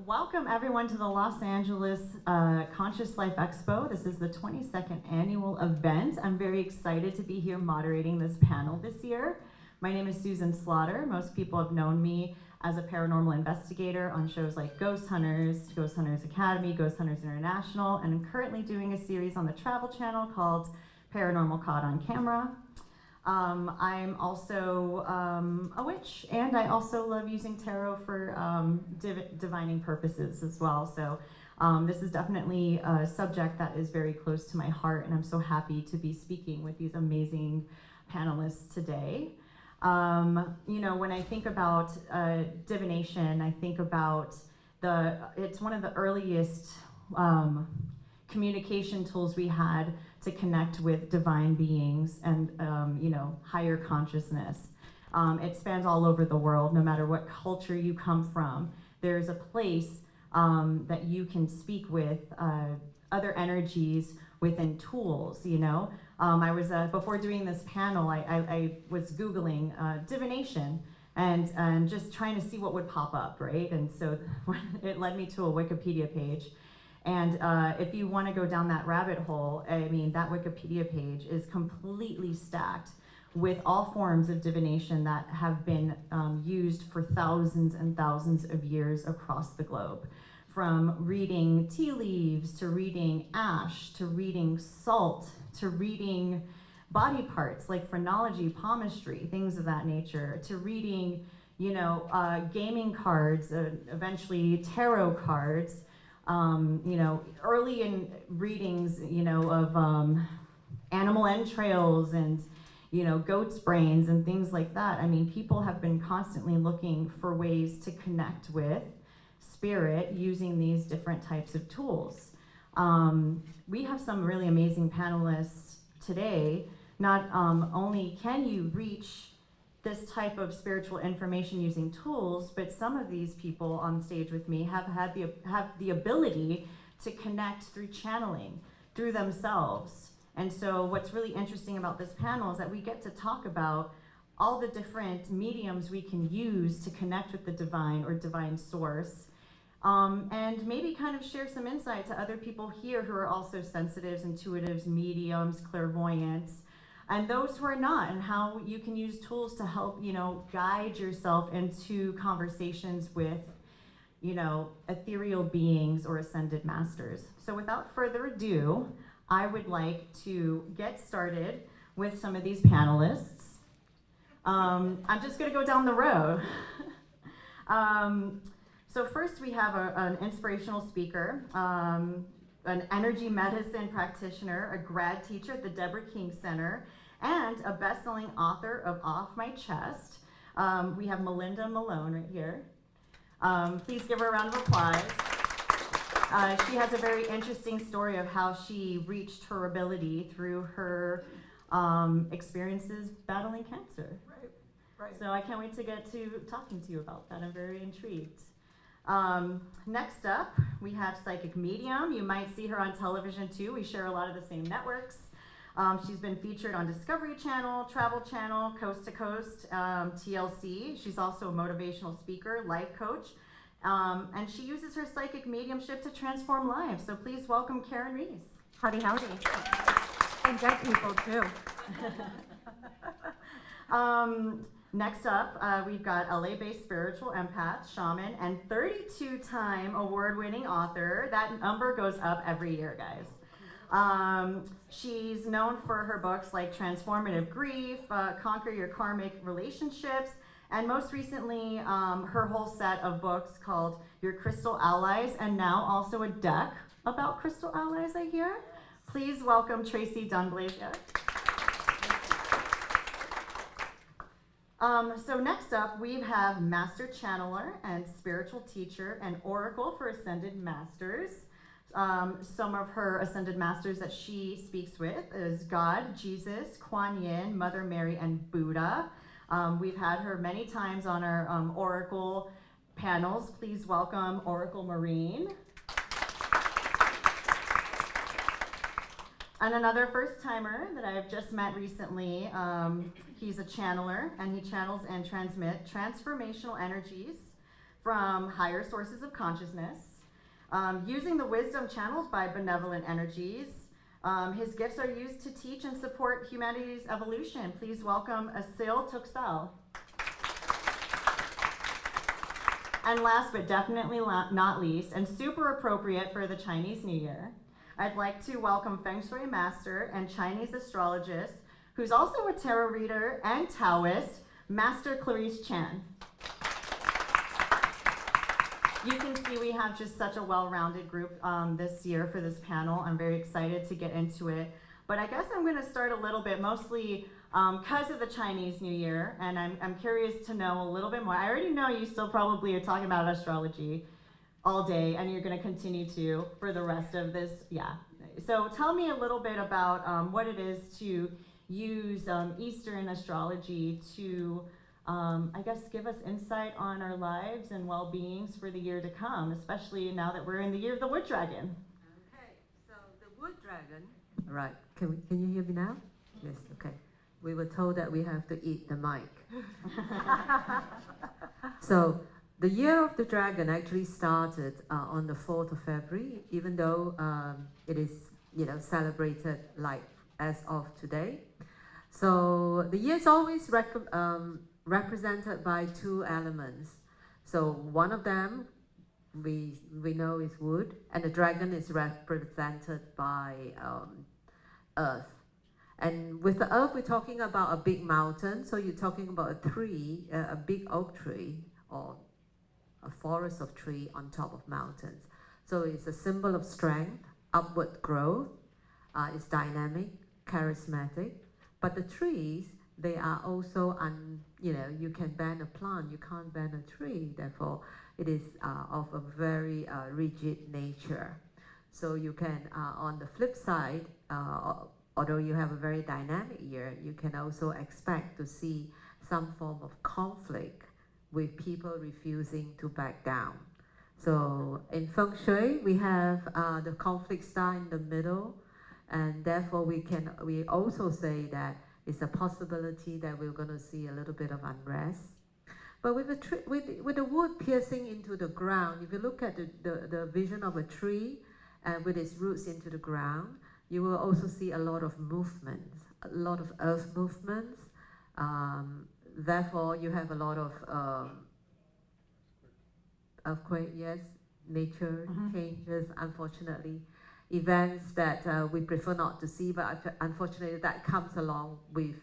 Welcome everyone to the Los Angeles Conscious Life Expo. This is the 22nd annual event. I'm very excited to be here moderating this panel this year. My name is Susan Slaughter. Most people have known me as a paranormal investigator on shows like Ghost Hunters, Ghost Hunters Academy, Ghost Hunters International, and I'm currently doing a series on the Travel Channel called Paranormal Caught on Camera. I'm also a witch, and I also love using tarot for divining purposes as well. So this is definitely a subject that is very close to my heart, and I'm so happy to be speaking with these amazing panelists today. You know, when I think about divination, I think about it's one of the earliest communication tools we had to connect with divine beings and you know, higher consciousness. It spans all over the world, no matter what culture you come from. There's a place that you can speak with other energies within tools, you know. I was, before doing this panel, I was Googling divination and just trying to see what would pop up, right? And so it led me to a Wikipedia page. And if you want to go down that rabbit hole, I mean, that Wikipedia page is completely stacked with all forms of divination that have been used for thousands and thousands of years across the globe. From reading tea leaves, to reading ash, to reading salt, to reading body parts like phrenology, palmistry, things of that nature, to reading, you know, gaming cards, eventually tarot cards. You know, early in readings, you know, of animal entrails and, you know, goat's brains and things like that. I mean, people have been constantly looking for ways to connect with spirit using these different types of tools. We have some really amazing panelists today. Not only can you reach this type of spiritual information using tools, but some of these people on stage with me have the ability to connect through channeling, through themselves. And so what's really interesting about this panel is that we get to talk about all the different mediums we can use to connect with the divine or divine source, and maybe kind of share some insight to other people here who are also sensitives, intuitives, mediums, clairvoyants, and those who are not, and how you can use tools to help, you know, guide yourself into conversations with, you know, ethereal beings or ascended masters. So without further ado, I would like to get started with some of these panelists. I'm just gonna go down the row. So first we have an inspirational speaker, an energy medicine practitioner, a grad teacher at the Deborah King Center, and a best-selling author of Off My Chest. We have Melinda Malone right here. Please give her a round of applause. She has a very interesting story of how she reached her ability through her experiences battling cancer. Right. So I can't wait to get to talking to you about that. I'm very intrigued. Next up, we have Psychic Medium. You might see her on television too. We share a lot of the same networks. She's been featured on Discovery Channel, Travel Channel, Coast to Coast, TLC. She's also a motivational speaker, life coach, and she uses her psychic mediumship to transform lives. So please welcome Karen Reese. Howdy, howdy. And dead people too. Next up, we've got LA-based spiritual empath, shaman, and 32-time award-winning author. That number goes up every year, guys. She's known for her books like Transformative Grief, Conquer Your Karmic Relationships, and most recently, her whole set of books called Your Crystal Allies, and now also a deck about crystal allies, I hear. Please welcome Tracy Dunblazier. So next up, we have Master Channeler and Spiritual Teacher and Oracle for Ascended Masters. Some of her Ascended Masters that she speaks with is God, Jesus, Kuan Yin, Mother Mary, and Buddha. We've had her many times on our Oracle panels. Please welcome Oracle Marine. And another first timer that I've just met recently, he's a channeler, and he channels and transmits transformational energies from higher sources of consciousness, using the wisdom channeled by benevolent energies. His gifts are used to teach and support humanity's evolution. Please welcome Asil Tuksal. And last but definitely not least, and super appropriate for the Chinese New Year, I'd like to welcome Feng Shui master and Chinese astrologist, who's also a tarot reader and Taoist, Master Clarice Chan. You can see we have just such a well-rounded group this year for this panel. I'm very excited to get into it. But I guess I'm going to start a little bit, mostly because of the Chinese New Year, and I'm curious to know a little bit more. I already know you still probably are talking about astrology all day, and you're going to continue to for the rest of this, yeah. So tell me a little bit about what it is to use Eastern astrology to, I guess, give us insight on our lives and well-beings for the year to come, especially now that we're in the year of the wood dragon. Okay, so the wood dragon. Right, can you hear me now? Yes, okay. We were told that we have to eat the mic. So the year of the dragon actually started on the 4th of February, even though it is, celebrated like as of today. So the year is always represented by two elements. So one of them we know is wood, and the dragon is represented by earth. And with the earth, we're talking about a big mountain. So you're talking about a tree, a big oak tree, or a forest of tree on top of mountains. So it's a symbol of strength, upward growth. It's dynamic, charismatic. But the trees, they are also, you can ban a plant, you can't ban a tree. Therefore, it is of a very rigid nature. So you can, on the flip side, although you have a very dynamic year, you can also expect to see some form of conflict with people refusing to back down. So in Feng Shui, we have the conflict star in the middle, and therefore we also say that it's a possibility that we're going to see a little bit of unrest. But with the wood piercing into the ground, if you look at the vision of a tree and with its roots into the ground, you will also see a lot of movements, a lot of earth movements. Therefore, you have a lot of earthquake, yes, nature changes, unfortunately. Events that we prefer not to see, but unfortunately that comes along with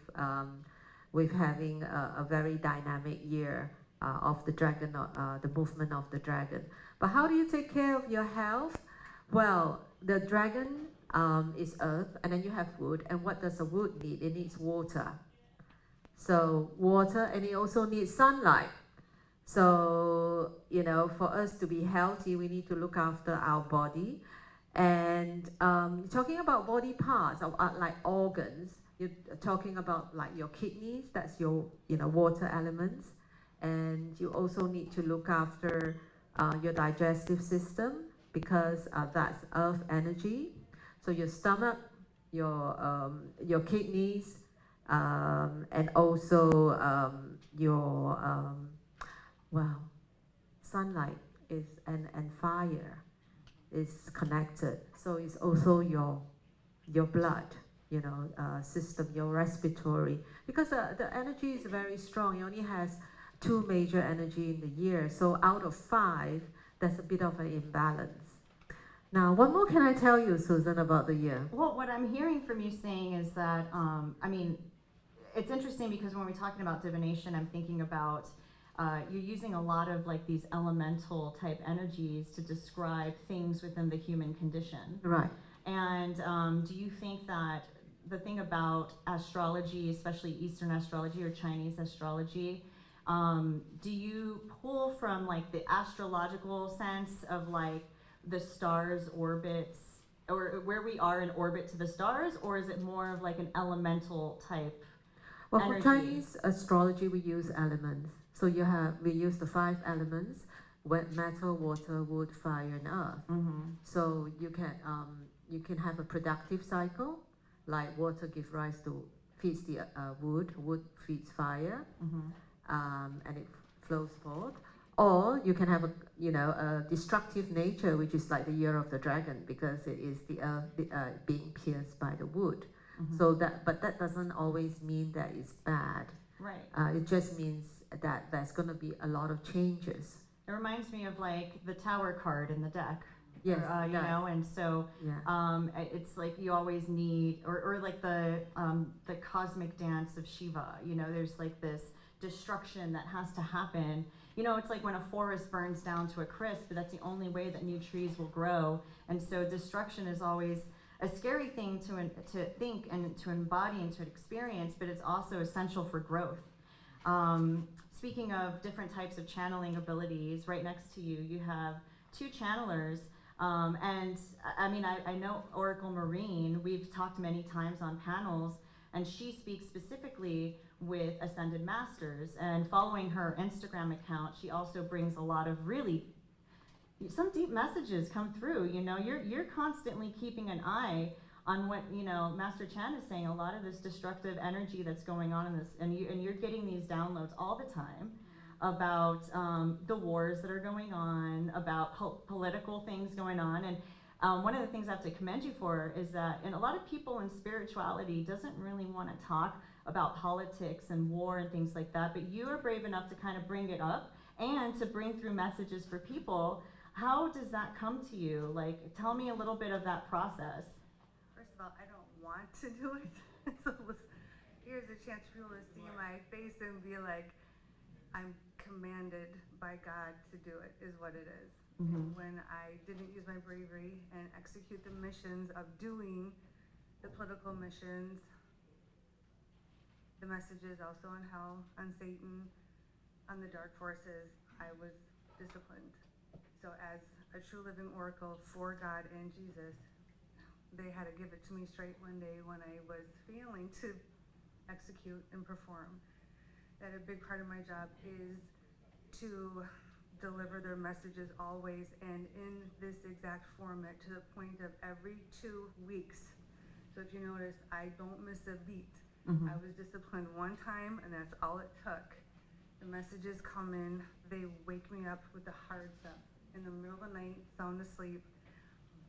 having a very dynamic year of the dragon, the movement of the dragon. But how do you take care of your health? Well, the dragon is earth, and then you have wood. And what does a wood need? It needs water. So water, and it also needs sunlight. So, for us to be healthy, we need to look after our body. And talking about body parts, like organs, you're talking about like your kidneys, that's your water elements. And you also need to look after your digestive system, because that's earth energy. So your stomach, your kidneys, and also your sunlight is and fire is connected. So it's also your blood, system, your respiratory, because the energy is very strong. It only has 2 major energy in the year. So out of 5, there's a bit of an imbalance. Now, what more can I tell you, Susan, about the year? Well, what I'm hearing from you saying is that, it's interesting because when we're talking about divination, I'm thinking about you're using a lot of like these elemental type energies to describe things within the human condition. Right. And do you think that the thing about astrology, especially Eastern astrology or Chinese astrology, do you pull from like the astrological sense of like the stars' orbits, or where we are in orbit to the stars, or is it more of like an elemental type? Well, energy? for Chinese astrology, we use elements. So we use the 5 elements: metal, water, wood, fire, and earth. So you can have a productive cycle, like water feeds the wood, wood feeds fire, and it flows forth. Or you can have a destructive nature, which is like the year of the dragon, because it is the earth being pierced by the wood. Mhm. So but that doesn't always mean that it's bad. Right. It just means that there's going to be a lot of changes. It reminds me of like the Tower card in the deck. Yes, Or, it you does. know, and so Yeah. it's like you always need, or like the cosmic dance of Shiva. You know, there's like this destruction that has to happen. You know, it's like when a forest burns down to a crisp, but that's the only way that new trees will grow. And so destruction is always a scary thing to think and to embody and to experience, but it's also essential for growth. Speaking of different types of channeling abilities, right next to you, you have two channelers. And I mean, I know Oracle Marine, we've talked many times on panels, and she speaks specifically with Ascended Masters. And following her Instagram account, she also brings a lot of really, some deep messages come through. You know, you're constantly keeping an eye on what, you know, Master Chan is saying, a lot of this destructive energy that's going on in this, and you're getting these downloads all the time about the wars that are going on, about political things going on. And one of the things I have to commend you for is that, and a lot of people in spirituality doesn't really want to talk about politics and war and things like that, but you are brave enough to kind of bring it up and to bring through messages for people. How does that come to you? Like, tell me a little bit of that process. First of all, I don't want to do it. So here's a chance for people to see my face and be like, I'm commanded by God to do it, is what it is. Mm-hmm. And when I didn't use my bravery and execute the missions of doing the political missions, the messages also on hell, on Satan, on the dark forces, I was disciplined. So as a true living oracle for God and Jesus, they had to give it to me straight one day when I was failing to execute and perform. That a big part of my job is to deliver their messages always and in this exact format, to the point of every 2 weeks. So if you notice, I don't miss a beat. Mm-hmm. I was disciplined one time and that's all it took. The messages come in, they wake me up with the hard stuff. In the middle of the night, sound asleep,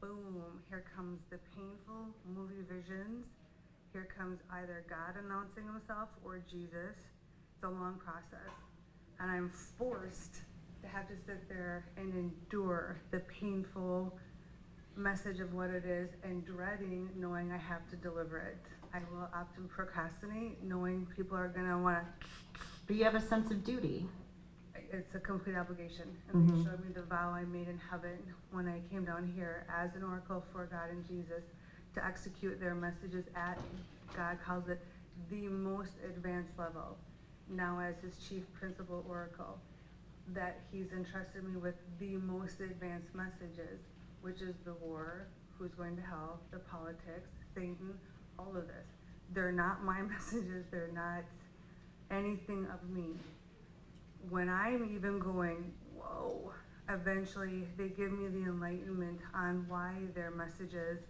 boom, here comes the painful movie visions. Here comes either God announcing himself or Jesus. It's a long process. And I'm forced to have to sit there and endure the painful message of what it is and dreading knowing I have to deliver it. I will often procrastinate knowing people are gonna wanna. Do you have a sense of duty? It's a complete obligation. And Mhm. they showed me the vow I made in heaven when I came down here as an oracle for God and Jesus to execute their messages at, God calls it, the most advanced level. Now as his chief principal oracle, that he's entrusted me with the most advanced messages, which is the war, who's going to hell, the politics, Satan, all of this. They're not my messages, they're not anything of me. When I'm even going, whoa, eventually they give me the enlightenment on why their messages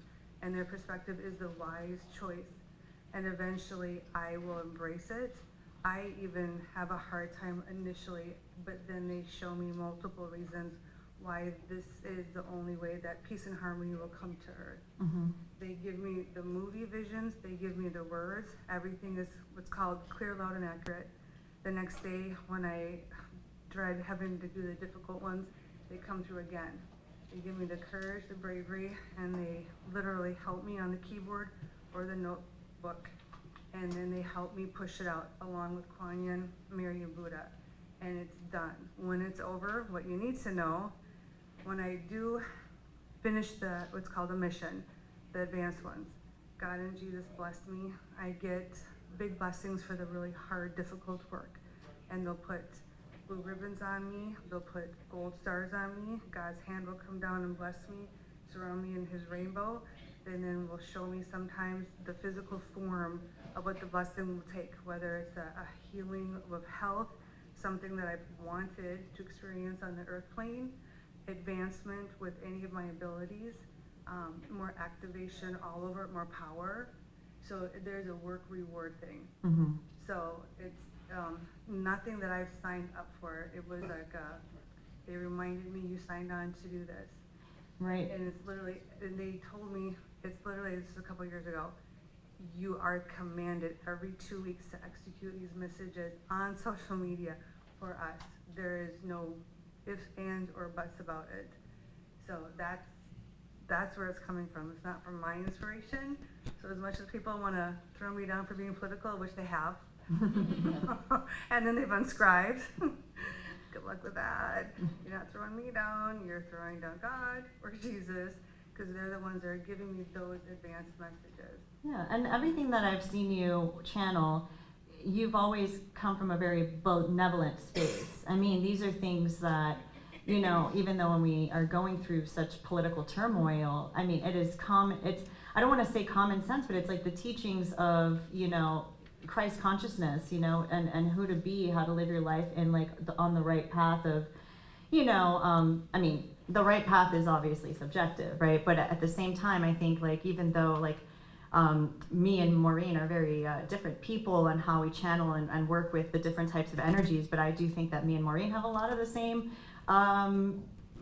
and their perspective is the wise choice. And eventually I will embrace it. I even have a hard time initially, but then they show me multiple reasons why this is the only way that peace and harmony will come to earth. Mm-hmm. They give me the movie visions, they give me the words, everything is what's called clear, loud, and accurate. The next day, when I dread having to do the difficult ones, they come through again. They give me the courage, the bravery, and they literally help me on the keyboard or the notebook. And then they help me push it out along with Kuan Yin, Mary, and Buddha. And it's done. When it's over, what you need to know, when I do finish what's called a mission, the advanced ones, God and Jesus bless me. I get big blessings for the really hard, difficult work. And they'll put blue ribbons on me, they'll put gold stars on me, God's hand will come down and bless me, surround me in his rainbow, and then will show me sometimes the physical form of what the blessing will take, whether it's a healing of health, something that I've wanted to experience on the earth plane, advancement with any of my abilities, more activation all over, more power. So there's a work reward thing. Mm-hmm. So it's nothing that I've signed up for. It was like They reminded me you signed on to do this. Right. And it's literally, and they told me, it's literally, this is a couple years ago, you are commanded every 2 weeks to execute these messages on social media for us. There is no ifs, ands, or buts about it. So that's where it's coming from. It's not from my inspiration. So as much as people want to throw me down for being political, which they have, and then they've unscribed. Good luck with that. You're not throwing me down, you're throwing down God or Jesus, because they're the ones that are giving me those advanced messages. Yeah, and everything that I've seen you channel, you've always come from a very benevolent space. I mean, these are things that, you know, even though when we are going through such political turmoil, I mean, it's, I don't want to say common sense, but it's like the teachings of, you know, Christ consciousness, you know, and who to be, how to live your life in like on the right path of, you know, I mean, the right path is obviously subjective, right? But at the same time, I think like even though like me and Maureen are very different people and how we channel and work with the different types of energies, but I do think that me and Maureen have a lot of the same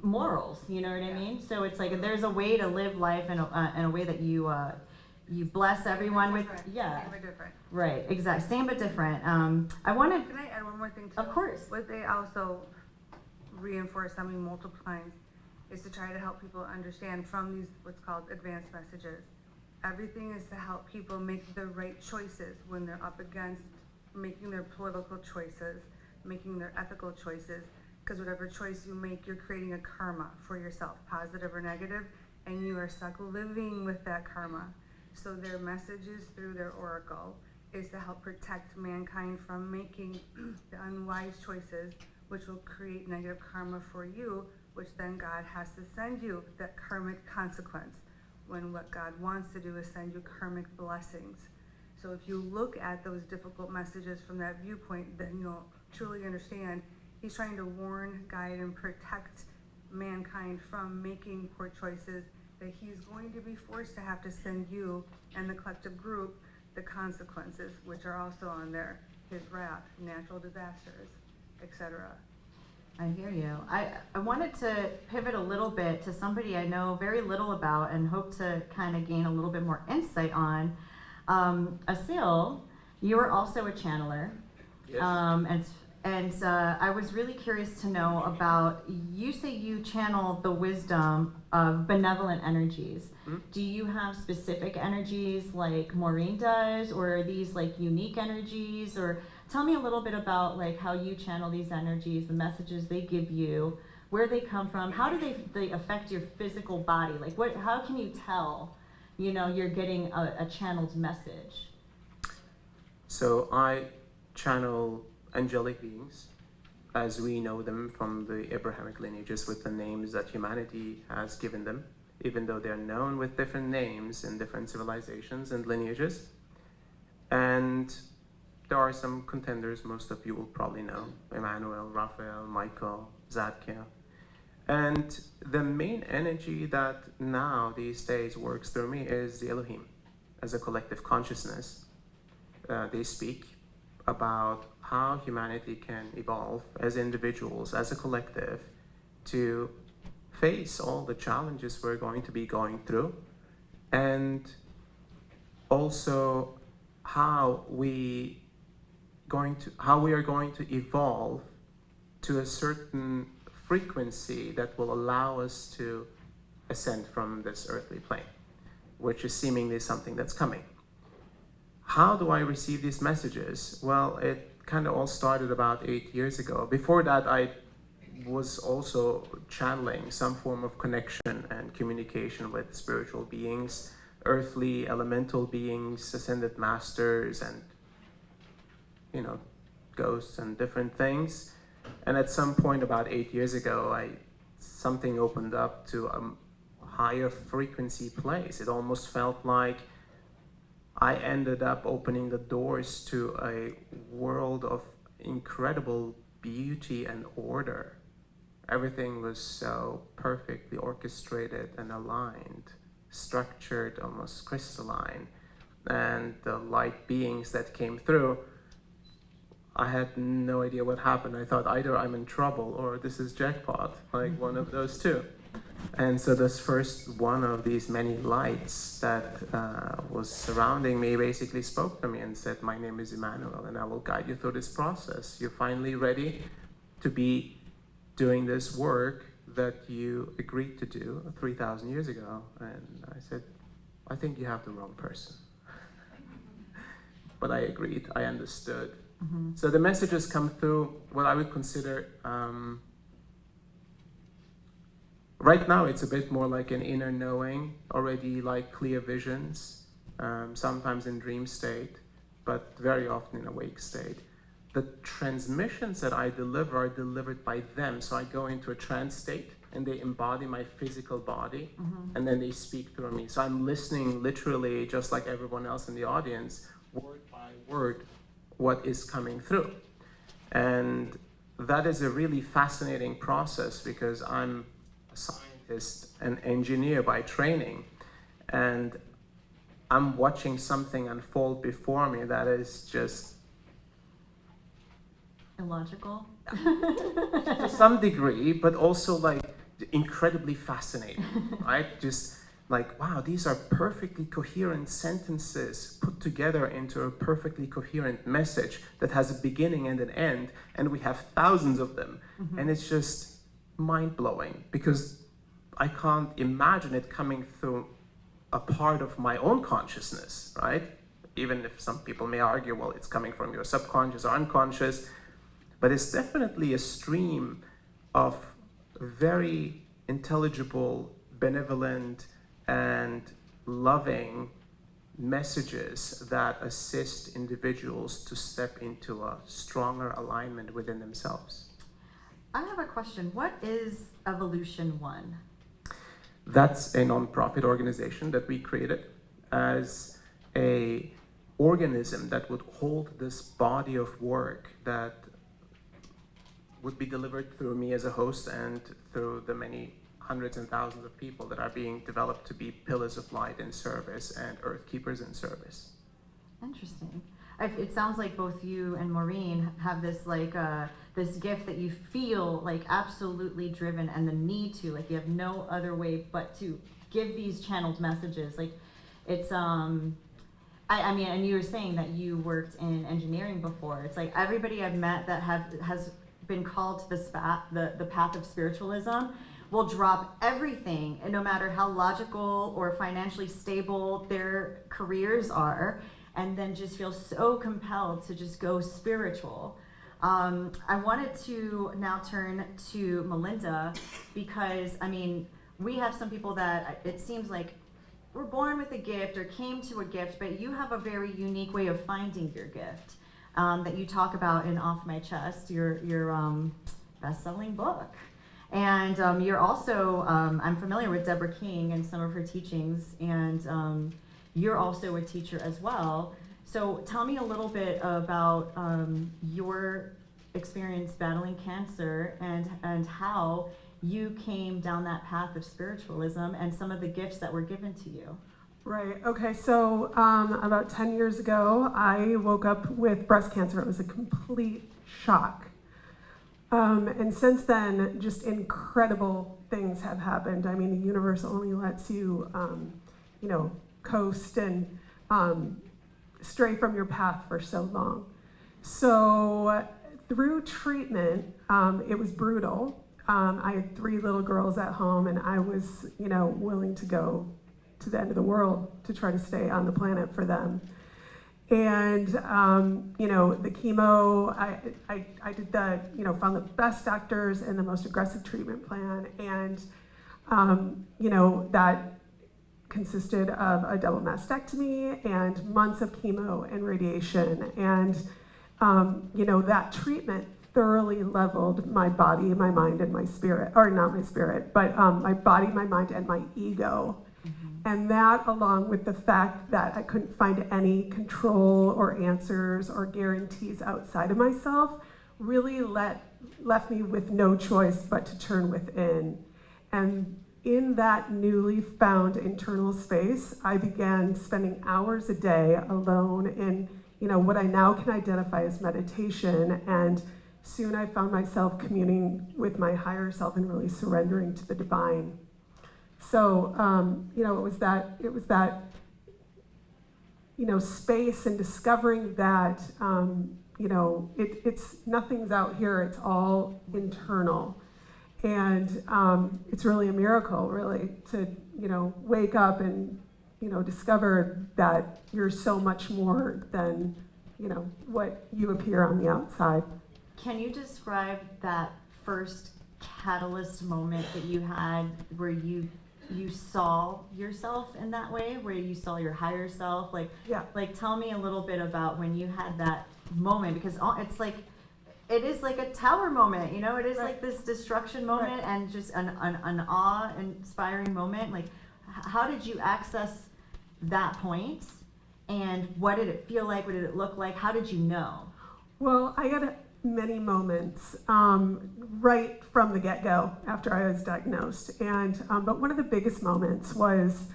morals, you know what I mean? So it's like there's a way to live life in a way that you bless everyone with, yeah. Same but different. Right, exactly. Same but different. I wanted, Can I add one more thing too? of course. What they also reinforce on me multiple times is to try to help people understand from these what's called advanced messages. Everything is to help people make the right choices when they're up against making their political choices, making their ethical choices, because whatever choice you make, you're creating a karma for yourself, positive or negative, and you are stuck living with that karma. So their messages through their oracle is to help protect mankind from making the unwise choices, which will create negative karma for you, which then God has to send you that karmic consequence, when what God wants to do is send you karmic blessings. So if you look at those difficult messages from that viewpoint, then you'll truly understand He's trying to warn, guide, and protect mankind from making poor choices, that He's going to be forced to have to send you and the collective group the consequences, which are also on there, His wrath, natural disasters, etc. I hear you. I wanted to pivot a little bit to somebody I know very little about and hope to kind of gain a little bit more insight on. Asil, you are also a channeler. Yes. And I was really curious to know about, you say you channel the wisdom of benevolent energies. Mm-hmm. Do you have specific energies like Maureen does, or are these like unique energies? Or tell me a little bit about like how you channel these energies, the messages they give you, where they come from, how do they affect your physical body? Like how can you tell, you know, you're getting a channeled message? So I channel angelic beings as we know them from the Abrahamic lineages with the names that humanity has given them, even though they're known with different names in different civilizations and lineages. And there are some contenders most of you will probably know: Emmanuel, Raphael, Michael, Zadkiel. And the main energy that now these days works through me is the Elohim as a collective consciousness. They speak about how humanity can evolve as individuals, as a collective, to face all the challenges we're going to be going through, and also how we are going to evolve to a certain frequency that will allow us to ascend from this earthly plane, which is seemingly something that's coming. How do I receive these messages? Well, it kind of all started about 8 years ago. Before that, I was also channeling some form of connection and communication with spiritual beings, earthly, elemental beings, ascended masters, and, you know, ghosts and different things. And at some point about 8 years ago, something opened up to a higher frequency place. It almost felt like I ended up opening the doors to a world of incredible beauty and order. Everything was so perfectly orchestrated and aligned, structured, almost crystalline. And the light beings that came through, I had no idea what happened. I thought either I'm in trouble or this is jackpot, like one of those two. And so this first one of these many lights that was surrounding me basically spoke to me and said, "My name is Emmanuel, and I will guide you through this process. You're finally ready to be doing this work that you agreed to do 3,000 years ago." And I said, "I think you have the wrong person." But I agreed, I understood. So the messages come through what I would consider, right now it's a bit more like an inner knowing, already like clear visions, sometimes in dream state, but very often in awake state. The transmissions that I deliver are delivered by them. So I go into a trance state and they embody my physical body and then they speak through me. So I'm listening literally just like everyone else in the audience, word by word, what is coming through. And that is a really fascinating process because I'm a scientist, an engineer by training, and I'm watching something unfold before me that is just Illogical. to some degree, but also like incredibly fascinating, right? Just like, wow, these are perfectly coherent sentences put together into a perfectly coherent message that has a beginning and an end, and we have thousands of them. And it's just mind-blowing because I can't imagine it coming through a part of my own consciousness, right? Even if some people may argue, well, it's coming from your subconscious or unconscious, but it's definitely a stream of very intelligible, benevolent, and loving messages that assist individuals to step into a stronger alignment within themselves. I have a question. What is Evolution One? That's a nonprofit organization that we created as a organism that would hold this body of work that would be delivered through me as a host and through the many hundreds and thousands of people that are being developed to be pillars of light in service and earth keepers in service. Interesting. It sounds like both you and Maureen have this like this gift that you feel like absolutely driven and the need to, like you have no other way but to give these channeled messages. Like it's I mean, and you were saying that you worked in engineering before. It's like everybody I've met that has been called to the path of spiritualism will drop everything, and no matter how logical or financially stable their careers are, and then just feel so compelled to just go spiritual. I wanted to now turn to Melinda because, I mean, we have some people that it seems like we're born with a gift or came to a gift, but you have a very unique way of finding your gift that you talk about in Off My Chest, your best-selling book. And you're also, I'm familiar with Deborah King and some of her teachings, and you're also a teacher as well. So tell me a little bit about your experience battling cancer and how you came down that path of spiritualism and some of the gifts that were given to you. Right, okay, so about 10 years ago, I woke up with breast cancer. It was a complete shock. And since then, just incredible things have happened. I mean, the universe only lets you, you know, coast and stray from your path for so long. So through treatment, it was brutal. I had 3 little girls at home, and I was, you know, willing to go to the end of the world to try to stay on the planet for them. And, you know, the chemo, I did the, you know, found the best doctors and the most aggressive treatment plan. And, you know, that consisted of a double mastectomy and months of chemo and radiation. And, you know, that treatment thoroughly leveled my body, my mind, and my spirit, or not my spirit, but my body, my mind, and my ego. And that, along with the fact that I couldn't find any control or answers or guarantees outside of myself, really left me with no choice but to turn within. And in that newly found internal space, I began spending hours a day alone in, what I now can identify as meditation. And soon I found myself communing with my higher self and really surrendering to the divine. So, it was that, space and discovering that, it's nothing's out here, it's all internal. And it's really a miracle, really, to, wake up and, discover that you're so much more than, what you appear on the outside. Can you describe that first catalyst moment that you had where you saw yourself in that way, where you saw your higher self? Yeah. Like tell me a little bit about when you had that moment, because it's like, it is like a tower moment, it is Right. like this destruction moment, Right. and just an awe-inspiring moment. Like, how did you access that point, and what did it feel like? What did it look like? How did you know? Well, I had many moments right from the get-go after I was diagnosed. And but one of the biggest moments was,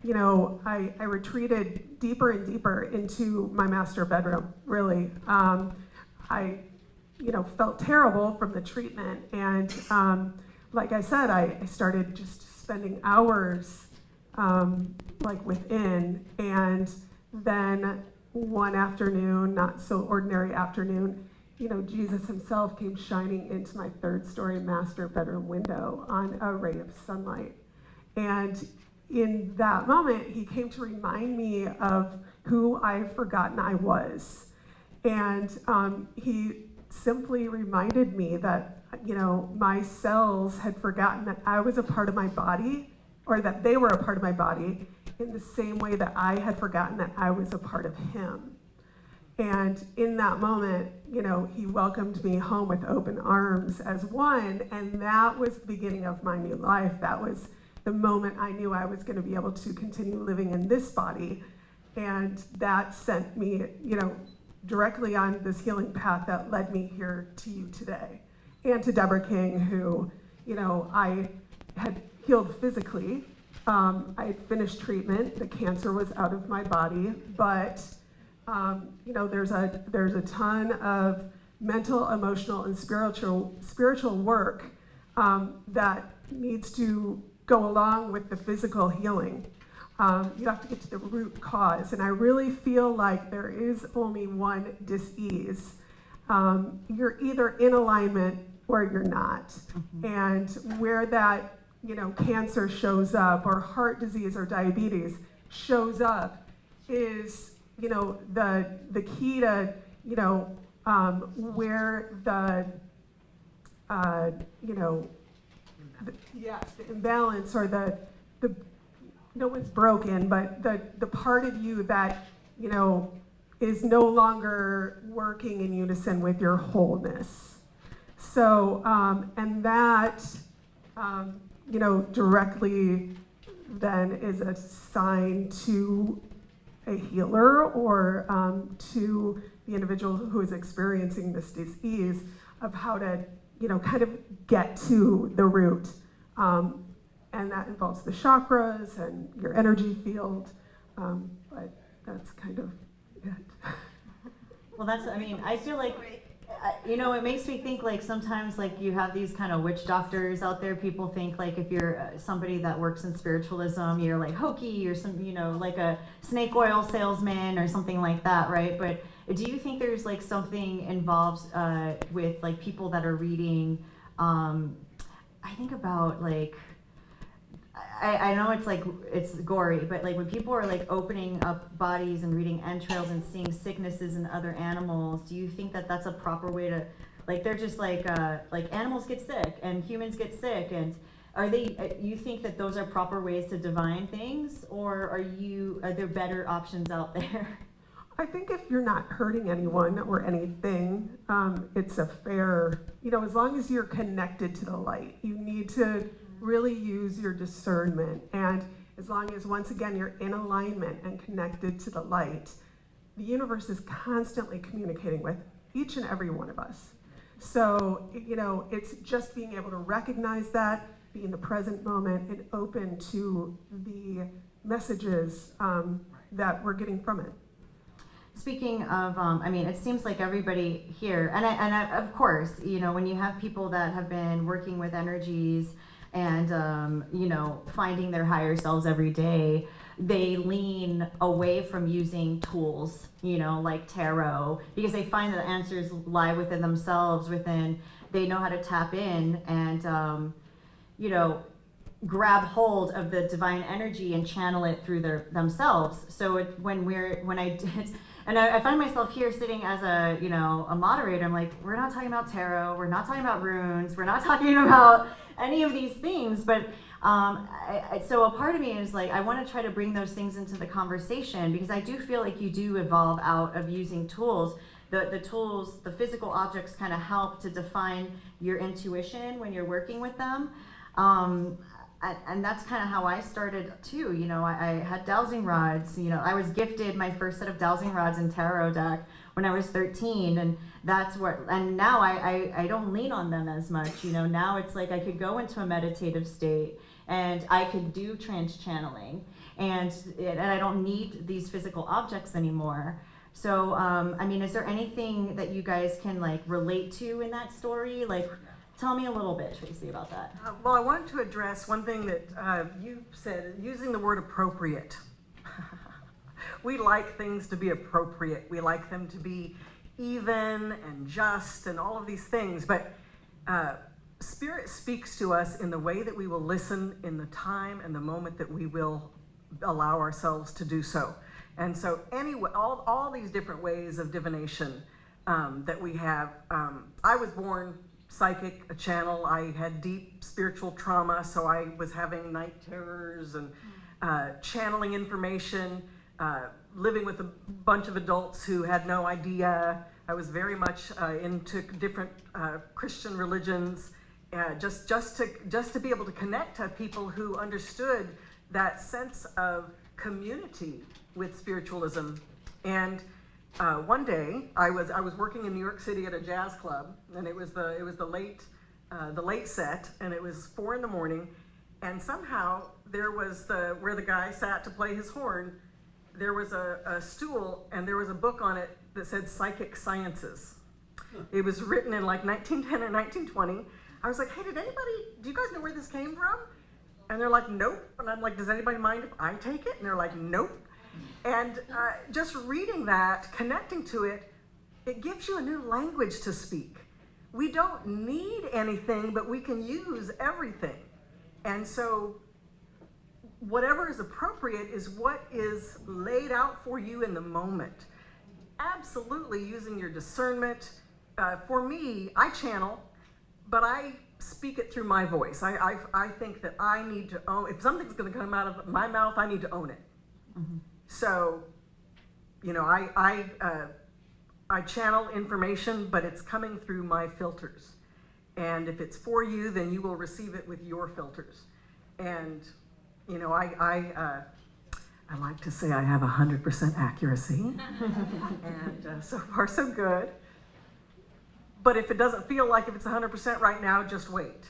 I retreated deeper and deeper into my master bedroom, really. I, felt terrible from the treatment. And like I said, I started just spending hours within. And then one afternoon, not so ordinary afternoon, Jesus himself came shining into my third-story master bedroom window on a ray of sunlight. And in that moment, he came to remind me of who I've forgotten I was. And he simply reminded me that, my cells had forgotten that I was a part of my body, or that they were a part of my body, in the same way that I had forgotten that I was a part of him. And in that moment, he welcomed me home with open arms as one, and that was the beginning of my new life. That was the moment I knew I was going to be able to continue living in this body, and that sent me, directly on this healing path that led me here to you today, and to Deborah King, who, I had healed physically. I had finished treatment. The cancer was out of my body, but there's a ton of mental, emotional, and spiritual work that needs to go along with the physical healing. You have to get to the root cause, and I really feel like there is only one dis-ease. You're either in alignment or you're not. Mm-hmm. And where that cancer shows up, or heart disease or diabetes shows up, is the key to where the the imbalance, or the no one's broken, but the part of you that is no longer working in unison with your wholeness. So and that directly then is a sign to a healer, or to the individual who is experiencing this disease, of how to kind of get to the root. And that involves the chakras and your energy field, but that's kind of it. Well, I feel like, it makes me think, like, sometimes, like, you have these kind of witch doctors out there. People think, like, if you're somebody that works in spiritualism, you're like hokey, or some, like a snake oil salesman or something like that, right? But do you think there's, like, something involved with, like, people that are reading, I think about, like, I know it's gory, but like when people are like opening up bodies and reading entrails and seeing sicknesses in other animals, do you think that that's a proper way to, like, they're just like animals get sick and humans get sick, and you think that those are proper ways to divine things, or are there better options out there? I think if you're not hurting anyone or anything, it's a fair, as long as you're connected to the light. You need to really use your discernment, and as long as, once again, you're in alignment and connected to the light, the universe is constantly communicating with each and every one of us. So, it's just being able to recognize that, be in the present moment, and open to the messages that we're getting from it. speaking of, I mean, it seems like everybody here, of course, you know, when you have people that have been working with energies and, you know, finding their higher selves every day, they lean away from using tools, you know, like tarot, because they find that the answers lie within themselves, they know how to tap in and, you know, grab hold of the divine energy and channel it through themselves. So when I did, and I find myself here sitting as a, you know, a moderator, I'm like, we're not talking about tarot, we're not talking about runes, we're not talking about any of these things, but so a part of me is like, I want to try to bring those things into the conversation, because I do feel like you do evolve out of using tools. The tools, the physical objects kind of help to define your intuition when you're working with them. And that's kind of how I started too. You know, I had dowsing rods. You know, I was gifted my first set of dowsing rods and tarot deck when I was 13, and that's what. And now I don't lean on them as much. You know, now it's like I could go into a meditative state and I could do trance channeling, and I don't need these physical objects anymore. So, I mean, is there anything that you guys can like relate to in that story? Like, tell me a little bit, Tracy, about that. Well, I wanted to address one thing that you said, using the word appropriate. We like things to be appropriate. We like them to be even and just and all of these things. But Spirit speaks to us in the way that we will listen in the time and the moment that we will allow ourselves to do so. And so anyway, all these different ways of divination that we have. I was born psychic, a channel. I had deep spiritual trauma, so I was having night terrors and channeling information, living with a bunch of adults who had no idea. I was very much into different Christian religions, just to be able to connect to people who understood that sense of community with spiritualism. And one day I was working in New York City at a jazz club, and it was the late set, and it was 4 a.m, and somehow there was where the guy sat to play his horn, there was a stool, and there was a book on it that said Psychic Sciences. It was written in like 1910 or 1920. I was like, hey, do you guys know where this came from? And they're like, nope. And I'm like, does anybody mind if I take it? And they're like, nope. And just reading that, connecting to it, it gives you a new language to speak. We don't need anything, but we can use everything. And so whatever is appropriate is what is laid out for you in the moment. Absolutely using your discernment. For me, I channel, but I speak it through my voice. I think that I need to own, if something's going to come out of my mouth, I need to own it. Mm-hmm. So, you know, I channel information, but it's coming through my filters. And if it's for you, then you will receive it with your filters. And, you know, I like to say I have 100% accuracy. And so far, so good. But if it doesn't feel like if it's 100% right now, just wait.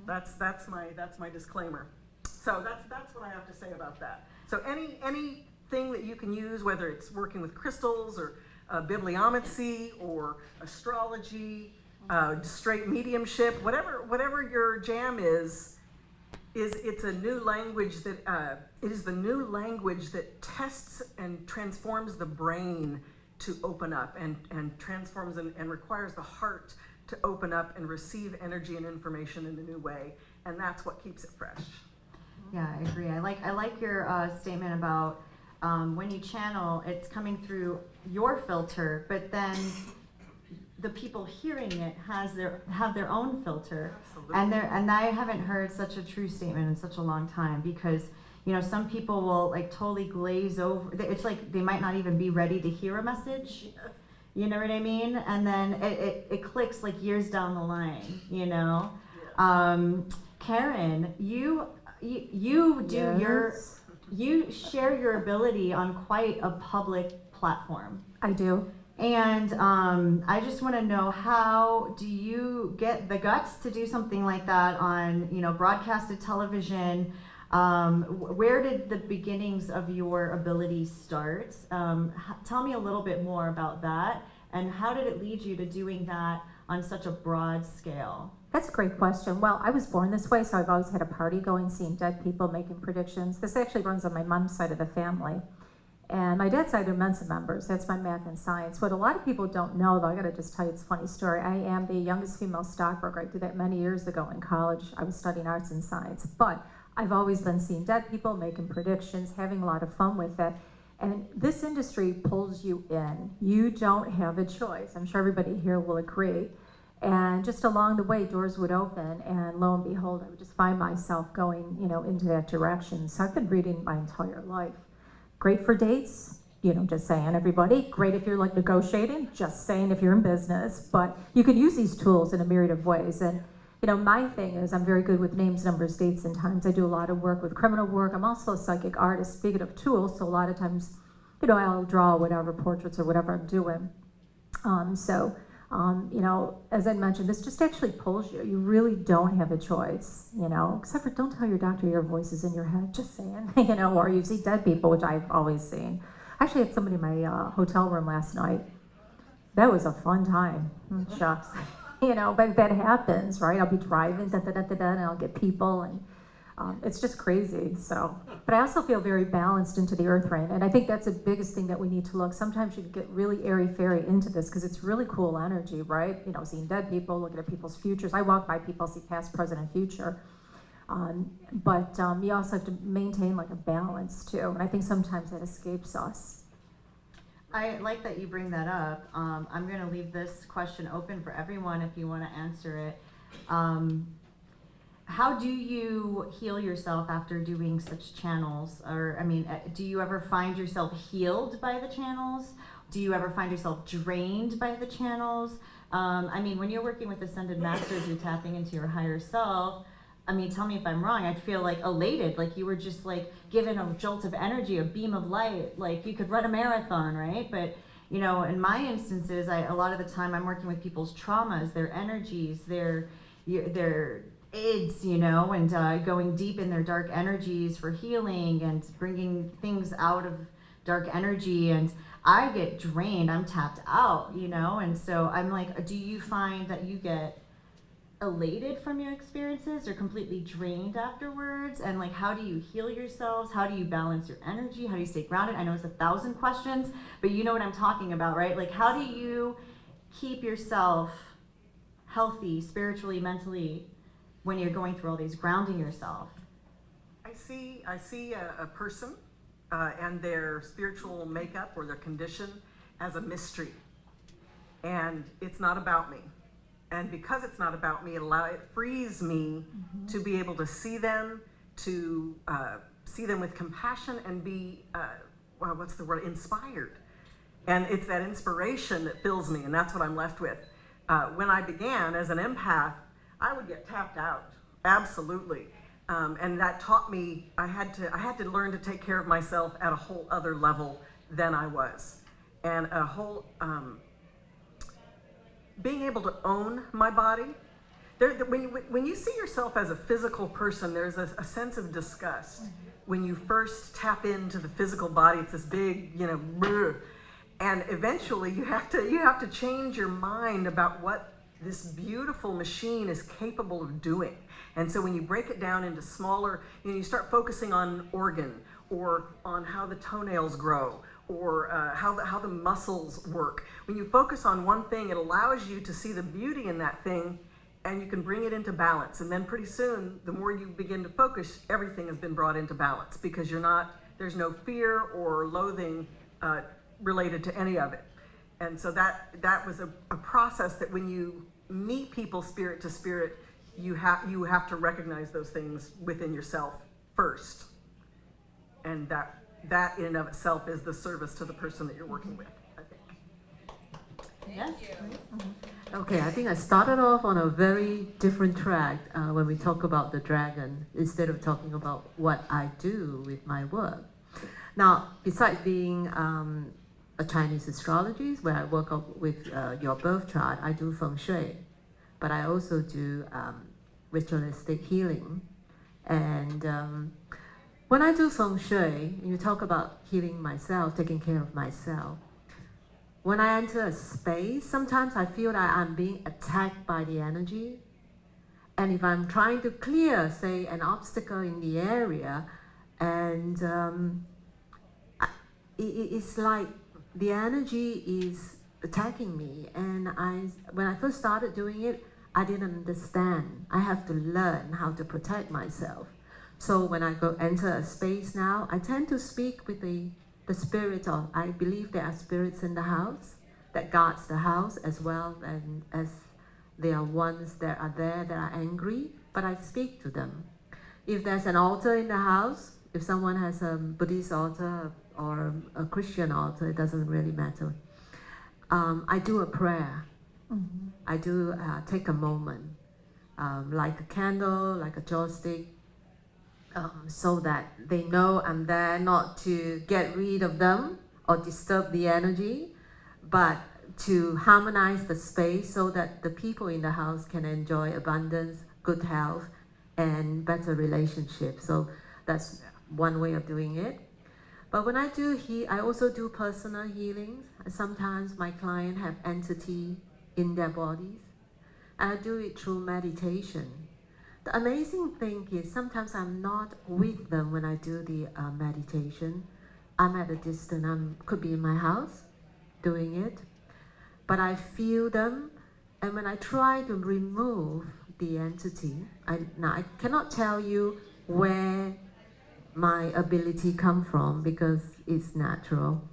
That's my disclaimer. So that's what I have to say about that. So anything that you can use, whether it's working with crystals or bibliomancy or astrology, straight mediumship, whatever your jam is it's a new language that it is the new language that tests and transforms the brain to open up and transforms and requires the heart to open up and receive energy and information in a new way, and that's what keeps it fresh. Yeah, I agree. I like your statement about when you channel, it's coming through your filter, but then the people hearing it have their own filter. Absolutely. And I haven't heard such a true statement in such a long time, because you know, some people will like totally glaze over. It's like they might not even be ready to hear a message. You know what I mean? And then it clicks like years down the line, you know? Karen, you do you share your ability on quite a public platform. I do. And I just want to know, how do you get the guts to do something like that on, you know, broadcasted television? Where did the beginnings of your ability start? Tell me a little bit more about that, and how did it lead you to doing that on such a broad scale? That's a great question. Well, I was born this way, so I've always had a party going, seeing dead people, making predictions. This actually runs on my mom's side of the family. And my dad's side are Mensa members. That's my math and science. What a lot of people don't know, though, I gotta just tell you, it's a funny story. I am the youngest female stockbroker. I did that many years ago in college. I was studying arts and science. But I've always been seeing dead people, making predictions, having a lot of fun with it. And this industry pulls you in. You don't have a choice. I'm sure everybody here will agree. And just along the way, doors would open, and lo and behold, I would just find myself going, into that direction. So I've been reading my entire life. Great for dates, just saying, everybody. Great if you're like negotiating, just saying if you're in business. But you can use these tools in a myriad of ways. And, my thing is I'm very good with names, numbers, dates, and times. I do a lot of work with criminal work. I'm also a psychic artist, speaking of tools. So a lot of times, I'll draw whatever portraits or whatever I'm doing. As I mentioned, this just actually pulls you. You really don't have a choice, except for don't tell your doctor your voice is in your head, just saying, or you see dead people, which I've always seen. I actually had somebody in my hotel room last night. That was a fun time. Shucks. But that happens, right? I'll be driving, and I'll get people, and it's just crazy. So, but I also feel very balanced into the earth rain, and I think that's the biggest thing that we need to look. Sometimes you can get really airy-fairy into this because it's really cool energy, right? Seeing dead people, looking at people's futures. I walk by people, see past, present, and future. But you also have to maintain like a balance too, and I think sometimes that escapes us. I like that you bring that up. I'm going to leave this question open for everyone if you want to answer it. How do you heal yourself after doing such channels? Or, do you ever find yourself healed by the channels? Do you ever find yourself drained by the channels? When you're working with Ascended Masters, you're tapping into your higher self. Tell me if I'm wrong. I'd feel like elated, like you were just like given a jolt of energy, a beam of light, like you could run a marathon, right? But, in my instances, a lot of the time I'm working with people's traumas, their energies, their aids, and going deep in their dark energies for healing and bringing things out of dark energy. And I get drained, I'm tapped out, and so I'm like, do you find that you get elated from your experiences or completely drained afterwards? And like, how do you heal yourselves? How do you balance your energy? How do you stay grounded? I know it's 1,000 questions, but you know what I'm talking about, right? Like, how do you keep yourself healthy spiritually, mentally, when you're going through all these, grounding yourself? I see a person and their spiritual makeup or their condition as a mystery, and it's not about me. And because it's not about me, it frees me to be able to see them, to see them with compassion and be, inspired. And it's that inspiration that fills me, and that's what I'm left with. When I began as an empath, I would get tapped out, absolutely. And that taught me I had to learn to take care of myself at a whole other level than I was. And a whole, being able to own my body. When you see yourself as a physical person, there's a sense of disgust. When you first tap into the physical body, it's this big, and eventually you have to change your mind about what this beautiful machine is capable of doing. And so when you break it down into smaller, you start focusing on organ or on how the toenails grow or how the muscles work. When you focus on one thing, it allows you to see the beauty in that thing, and you can bring it into balance. And then pretty soon, the more you begin to focus, everything has been brought into balance because there's no fear or loathing related to any of it. And so that was a process that when you meet people spirit to spirit, you have to recognize those things within yourself first. And that in and of itself is the service to the person that you're working with, I think. Yes. Okay, I think I started off on a very different track when we talk about the dragon, instead of talking about what I do with my work. Now, besides being a Chinese astrologist, where I work up with your birth chart, I do feng shui, but I also do ritualistic healing. And When I do feng shui, you talk about healing myself, taking care of myself. When I enter a space, sometimes I feel that I'm being attacked by the energy. And if I'm trying to clear, say, an obstacle in the area, and it's like the energy is attacking me. And when I first started doing it, I didn't understand. I have to learn how to protect myself. So when I go enter a space now, I tend to speak with the spirit of, I believe there are spirits in the house that guards the house as well, and as there are ones that are there that are angry, but I speak to them. If there's an altar in the house, if someone has a Buddhist altar or a Christian altar, it doesn't really matter. I do a prayer. Mm-hmm. I do take a moment, like a candle, like a joystick, so that they know I'm there not to get rid of them or disturb the energy, but to harmonize the space so that the people in the house can enjoy abundance, good health, and better relationships. So that's one way of doing it. But when I do I also do personal healings. Sometimes my client have entity in their bodies, and I do it through meditation. The amazing thing is sometimes I'm not with them when I do the meditation. I'm at a distance. Could be in my house doing it, but I feel them, and when I try to remove the entity, now I cannot tell you where my ability come from because it's natural.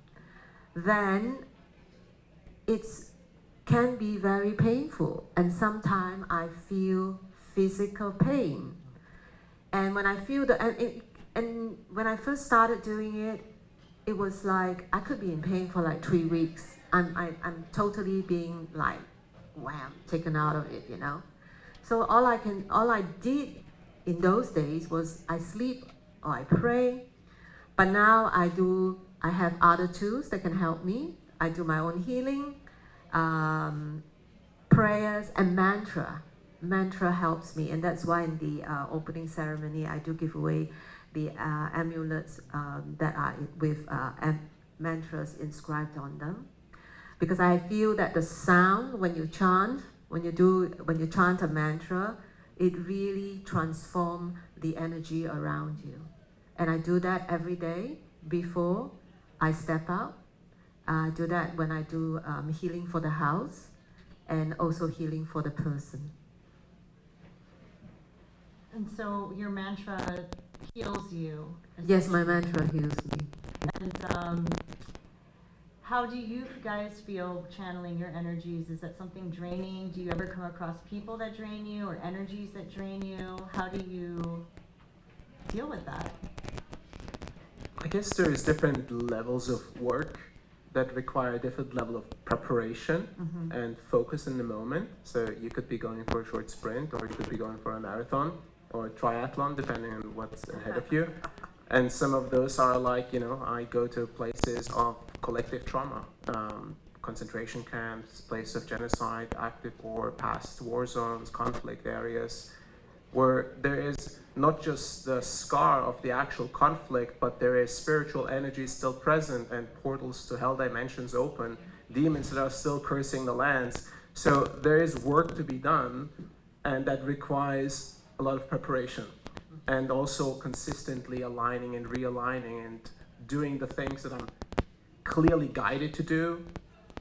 Then it can be very painful, and sometimes I feel physical pain. And when I feel and when I first started doing it, it was like I could be in pain for like 3 weeks. I'm totally being like, wham, taken out of it, you know. So all I did in those days was I sleep or I pray. But now I have other tools that can help me. I do my own healing, prayers and mantra. Mantra helps me, and that's why in the opening ceremony I do give away the amulets that are with mantras inscribed on them, because I feel that the sound when you chant a mantra, it really transforms the energy around you. And I do that every day before I step out. I do that when I do healing for the house and also healing for the person. And so your mantra heals you. Yes, my mantra heals me. And how do you guys feel channeling your energies? Is that something draining? Do you ever come across people that drain you or energies that drain you? How do you deal with that? I guess there's different levels of work that require a different level of preparation and focus in the moment. So you could be going for a short sprint, or you could be going for a marathon or a triathlon, depending on what's ahead of you. And some of those are like, I go to places of collective trauma, concentration camps, places of genocide, active or past war zones, conflict areas, where there is not just the scar of the actual conflict, but there is spiritual energy still present and portals to hell dimensions open, demons that are still cursing the lands. So there is work to be done, and that requires a lot of preparation, and also consistently aligning and realigning and doing the things that I'm clearly guided to do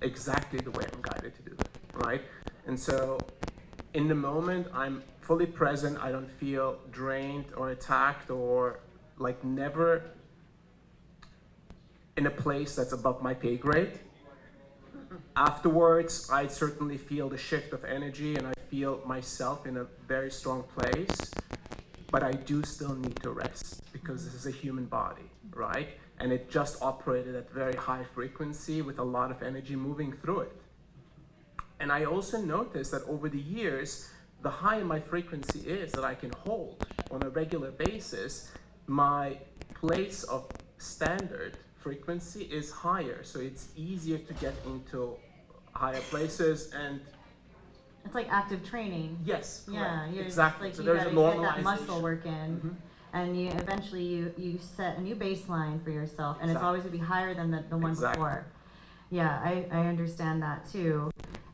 exactly the way I'm guided to do them, right? And so in the moment, I'm fully present. I don't feel drained or attacked or like never in a place that's above my pay grade. Afterwards, I certainly feel the shift of energy and I feel myself in a very strong place, but I do still need to rest because this is a human body, right? And it just operated at very high frequency with a lot of energy moving through it. And I also noticed that over the years, the higher my frequency is that I can hold on a regular basis, my place of standard frequency is higher. So it's easier to get into higher places. And It's like active training. yes, Yeah, correct. you're Exactly. Like So you there's a gotta get that normalization. muscle work in. and you eventually you set a new baseline for yourself, and it's Exactly. always going to be higher than the one Exactly. before. Yeah, I understand that too.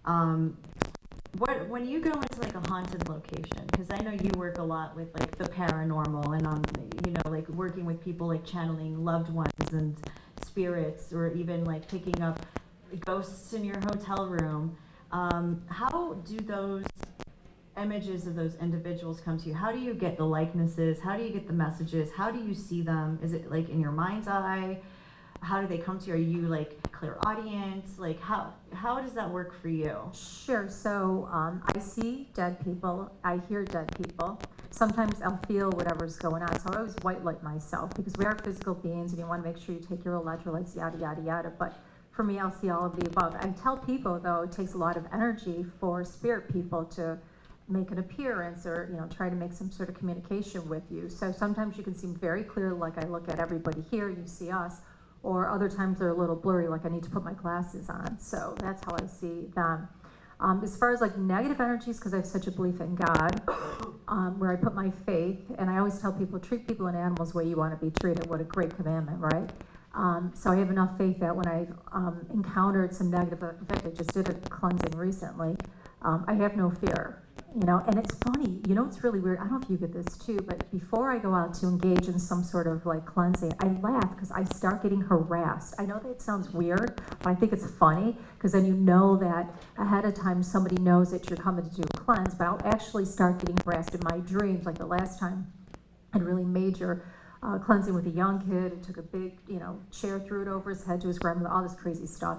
When you go into like a haunted location, because I know you work a lot with like the paranormal and you know, like working with people like channeling loved ones and spirits, or even like picking up ghosts in your hotel room. How do those images of those individuals come to you? How do you get the likenesses? How do you get the messages? How do you see them? Is it like in your mind's eye? How do they come to you? Are you like clairaudience? Like how does that work for you? Sure. So I see dead people. I hear dead people. Sometimes I'll feel whatever's going on. So I always white light myself because we are physical beings, and you want to make sure you take your electrolytes, yada yada yada. But for me, I'll see all of the above. I tell people though, it takes a lot of energy for spirit people to make an appearance, or try to make some sort of communication with you. So sometimes you can seem very clear, like I look at everybody here, you see us. Or other times they're a little blurry, like I need to put my glasses on. So that's how I see them. As far as like negative energies, because I have such a belief in God, where I put my faith, and I always tell people, treat people and animals the way you want to be treated. What a great commandment, right? So I have enough faith that when I've encountered some negative, in fact, I just did a cleansing recently, I have no fear. And it's funny, it's really weird. I don't know if you get this too, but before I go out to engage in some sort of like cleansing, I laugh because I start getting harassed. I know that sounds weird, but I think it's funny because then you know that ahead of time somebody knows that you're coming to do a cleanse, but I'll actually start getting harassed in my dreams. Like the last time I had really major cleansing with a young kid, and took a big, chair, threw it over his head to his grandmother, all this crazy stuff.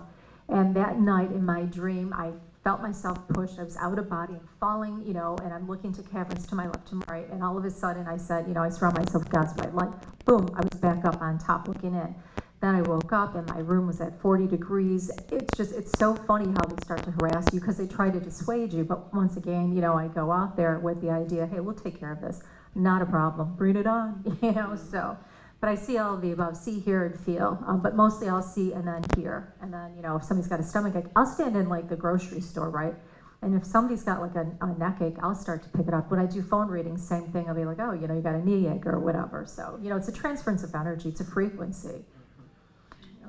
And that night in my dream, I felt myself pushed. I was out of body and falling, and I'm looking to caverns to my left, to my right, and all of a sudden I said, I surround myself with God's white light. Boom, I was back up on top looking in. Then I woke up and my room was at 40 degrees. It's so funny how they start to harass you because they try to dissuade you. But once again, I go out there with the idea, hey, we'll take care of this. Not a problem. Bring it on, so. But I see all of the above, see, hear, and feel. But mostly I'll see and then hear. And then, if somebody's got a stomach ache, I'll stand in like the grocery store, right? And if somebody's got like a neck ache, I'll start to pick it up. When I do phone readings, same thing. I'll be like, oh, you got a knee ache or whatever. So, it's a transference of energy. It's a frequency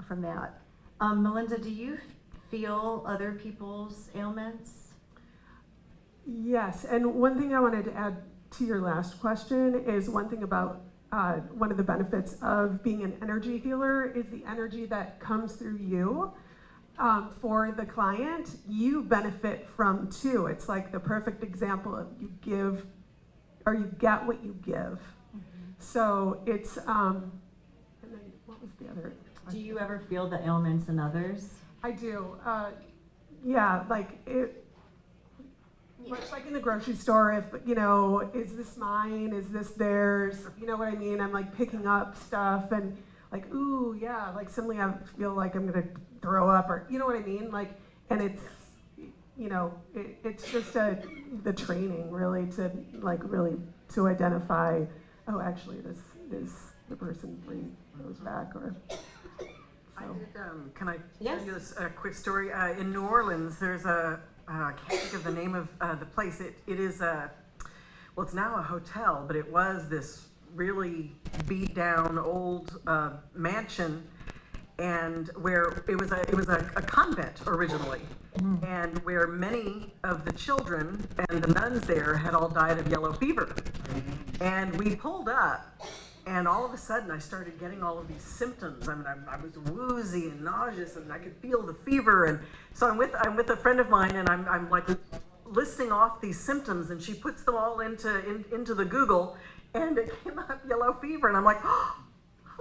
from that. Melinda, do you feel other people's ailments? Yes, and one thing I wanted to add to your last question is one thing about one of the benefits of being an energy healer is the energy that comes through you for the client, you benefit from too. It's like the perfect example of you give or you get what you give. So it's, and then what was the other? Do you ever feel the ailments in others? I do. Yeah, like it. Much like in the grocery store, if, is this mine? Is this theirs? You know what I mean? I'm like picking up stuff and like, ooh, yeah, like suddenly I feel like I'm gonna throw up, or you know what I mean? Like, and it's, it's just the training really to identify, oh, actually this is the person 3 rows back, or. Can I Yes. tell you this quick story? In New Orleans, there's I can't think of the name of the place. It is it's now a hotel, but it was this really beat down old mansion, and where it was a convent originally, and where many of the children and the nuns there had all died of yellow fever. And we pulled up, and all of a sudden I started getting all of these symptoms. I mean, I was woozy and nauseous, and I could feel the fever. And so I'm with a friend of mine, and I'm like listing off these symptoms, and she puts them all into the Google, and it came up yellow fever, and I'm like, oh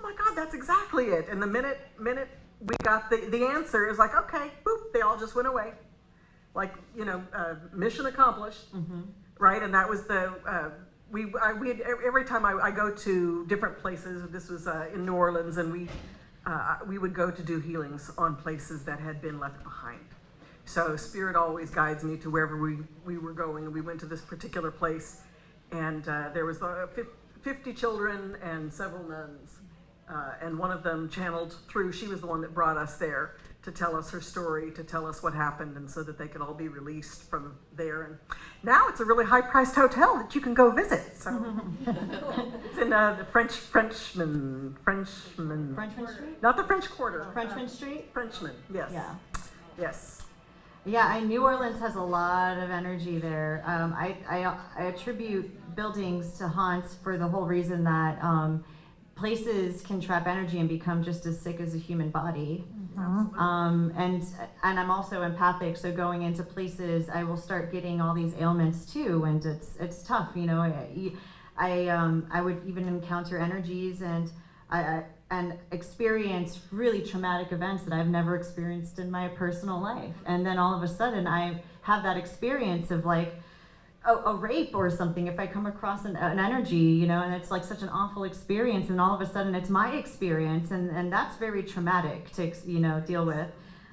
my God, that's exactly it. And the minute we got the answer, it was like, okay, boop, they all just went away, like mission accomplished, right? And that was the. We had, every time I go to different places, this was in New Orleans, and we would go to do healings on places that had been left behind. So Spirit always guides me to wherever we were going, and we went to this particular place, and there was 50 children and several nuns, and one of them channeled through, she was the one that brought us there, to tell us her story, to tell us what happened, and so that they could all be released from there. And now it's a really high-priced hotel that you can go visit. So it's in the Frenchman, Frenchman Street? not the French Quarter. Frenchman Street? Frenchman, yes. Yeah. Yes. Yeah, New Orleans has a lot of energy there. I attribute buildings to haunts for the whole reason that places can trap energy and become just as sick as a human body. And I'm also empathic, so going into places, I will start getting all these ailments too, and it's tough. You know, I would even encounter energies and experience really traumatic events that I've never experienced in my personal life. And then all of a sudden I have that experience of like a rape or something, if I come across an energy, you know, and it's like such an awful experience, and all of a sudden it's my experience, and that's very traumatic to, you know, deal with.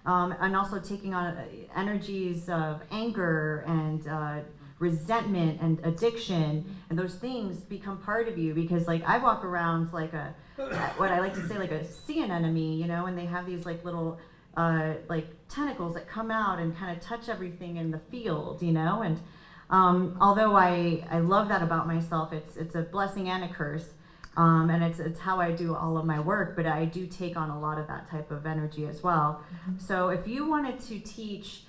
And also taking on energies of anger and resentment and addiction, and those things become part of you, because like I walk around like what I like to say, like a sea anemone, you know, and they have these like little like tentacles that come out and kind of touch everything in the field, you know. And although I love that about myself, it's a blessing and a curse, and it's how I do all of my work, but I do take on a lot of that type of energy as well. So if you wanted to teach,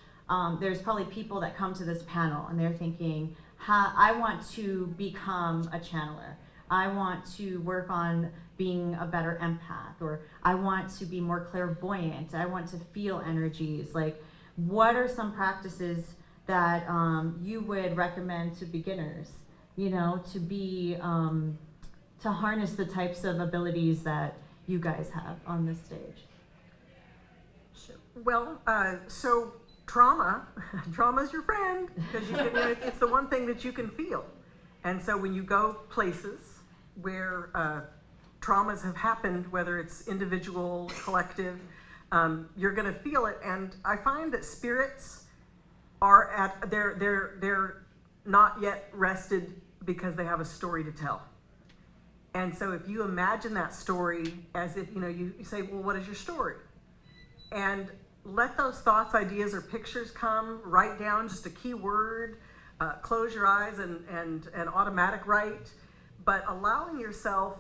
there's probably people that come to this panel and they're thinking, I want to become a channeler. I want to work on being a better empath, or I want to be more clairvoyant. I want to feel energies. Like, what are some practices that you would recommend to beginners, you know, to be, to harness the types of abilities that you guys have on this stage? Well, so trauma's your friend, because it's the one thing that you can feel. And so when you go places where traumas have happened, whether it's individual, collective, you're going to feel it. And I find that spirits are they're not yet rested because they have a story to tell. And so if you imagine that story as if, you know, you say, well, what is your story? And let those thoughts, ideas, or pictures come. Write down just a key word, close your eyes and automatic write, but allowing yourself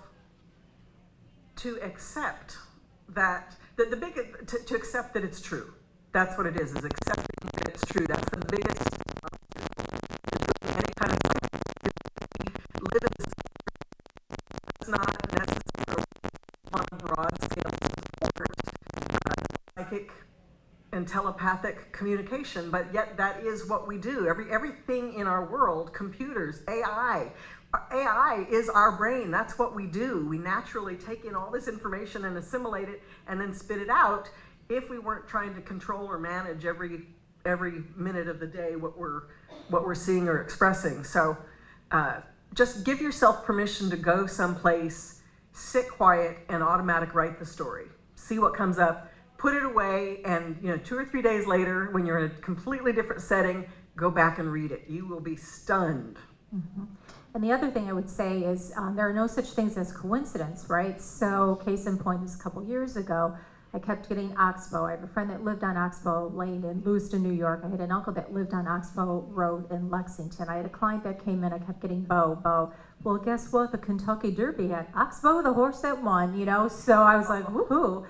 to accept that, to accept that it's true. That's what it is accepting that it's true. That's the biggest, any kind of live in this, it's not necessarily on a broad scale support psychic and telepathic communication, but yet that is what we do. Everything in our world, computers, AI is our brain. That's what we do. We naturally take in all this information and assimilate it and then spit it out, if we weren't trying to control or manage every minute of the day what we're seeing or expressing. So just give yourself permission to go someplace, sit quiet, and automatic write the story. See what comes up, put it away, and 2 or 3 days later, when you're in a completely different setting, go back and read it. You will be stunned. Mm-hmm. And the other thing I would say is there are no such things as coincidence, right? So case in point, this a couple years ago, I kept getting Oxbow. I have a friend that lived on Oxbow Lane in Lewiston, New York. I had an uncle that lived on Oxbow Road in Lexington. I had a client that came in, I kept getting Bo. Well, guess what? The Kentucky Derby had Oxbow, the horse that won, So I was like, woohoo.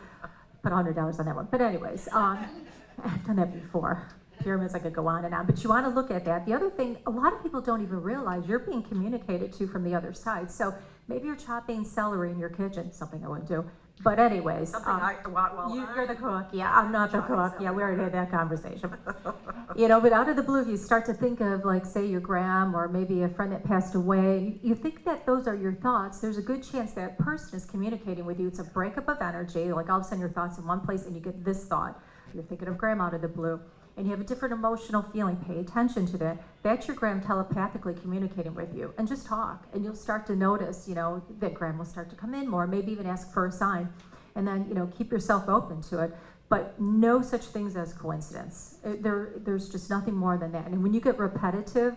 Put $100 on that one. But anyways, I've done that before. Pyramids, I could go on and on. But you want to look at that. The other thing, a lot of people don't even realize you're being communicated to from the other side. So maybe you're chopping celery in your kitchen, something I wouldn't do. But anyways, you're the cook. Yeah, I'm not the cook. Yeah, we already had that conversation. But out of the blue, you start to think of, like, say, your gram or maybe a friend that passed away. You think that those are your thoughts. There's a good chance that person is communicating with you. It's a breakup of energy. Like, all of a sudden, your thoughts in one place, and you get this thought. You're thinking of gram out of the blue. And you have a different emotional feeling. Pay attention to that. That's your gram telepathically communicating with you. And just talk. And you'll start to notice, that gram will start to come in more. Maybe even ask for a sign. And then, keep yourself open to it. But no such things as coincidence. There's just nothing more than that. And when you get repetitive,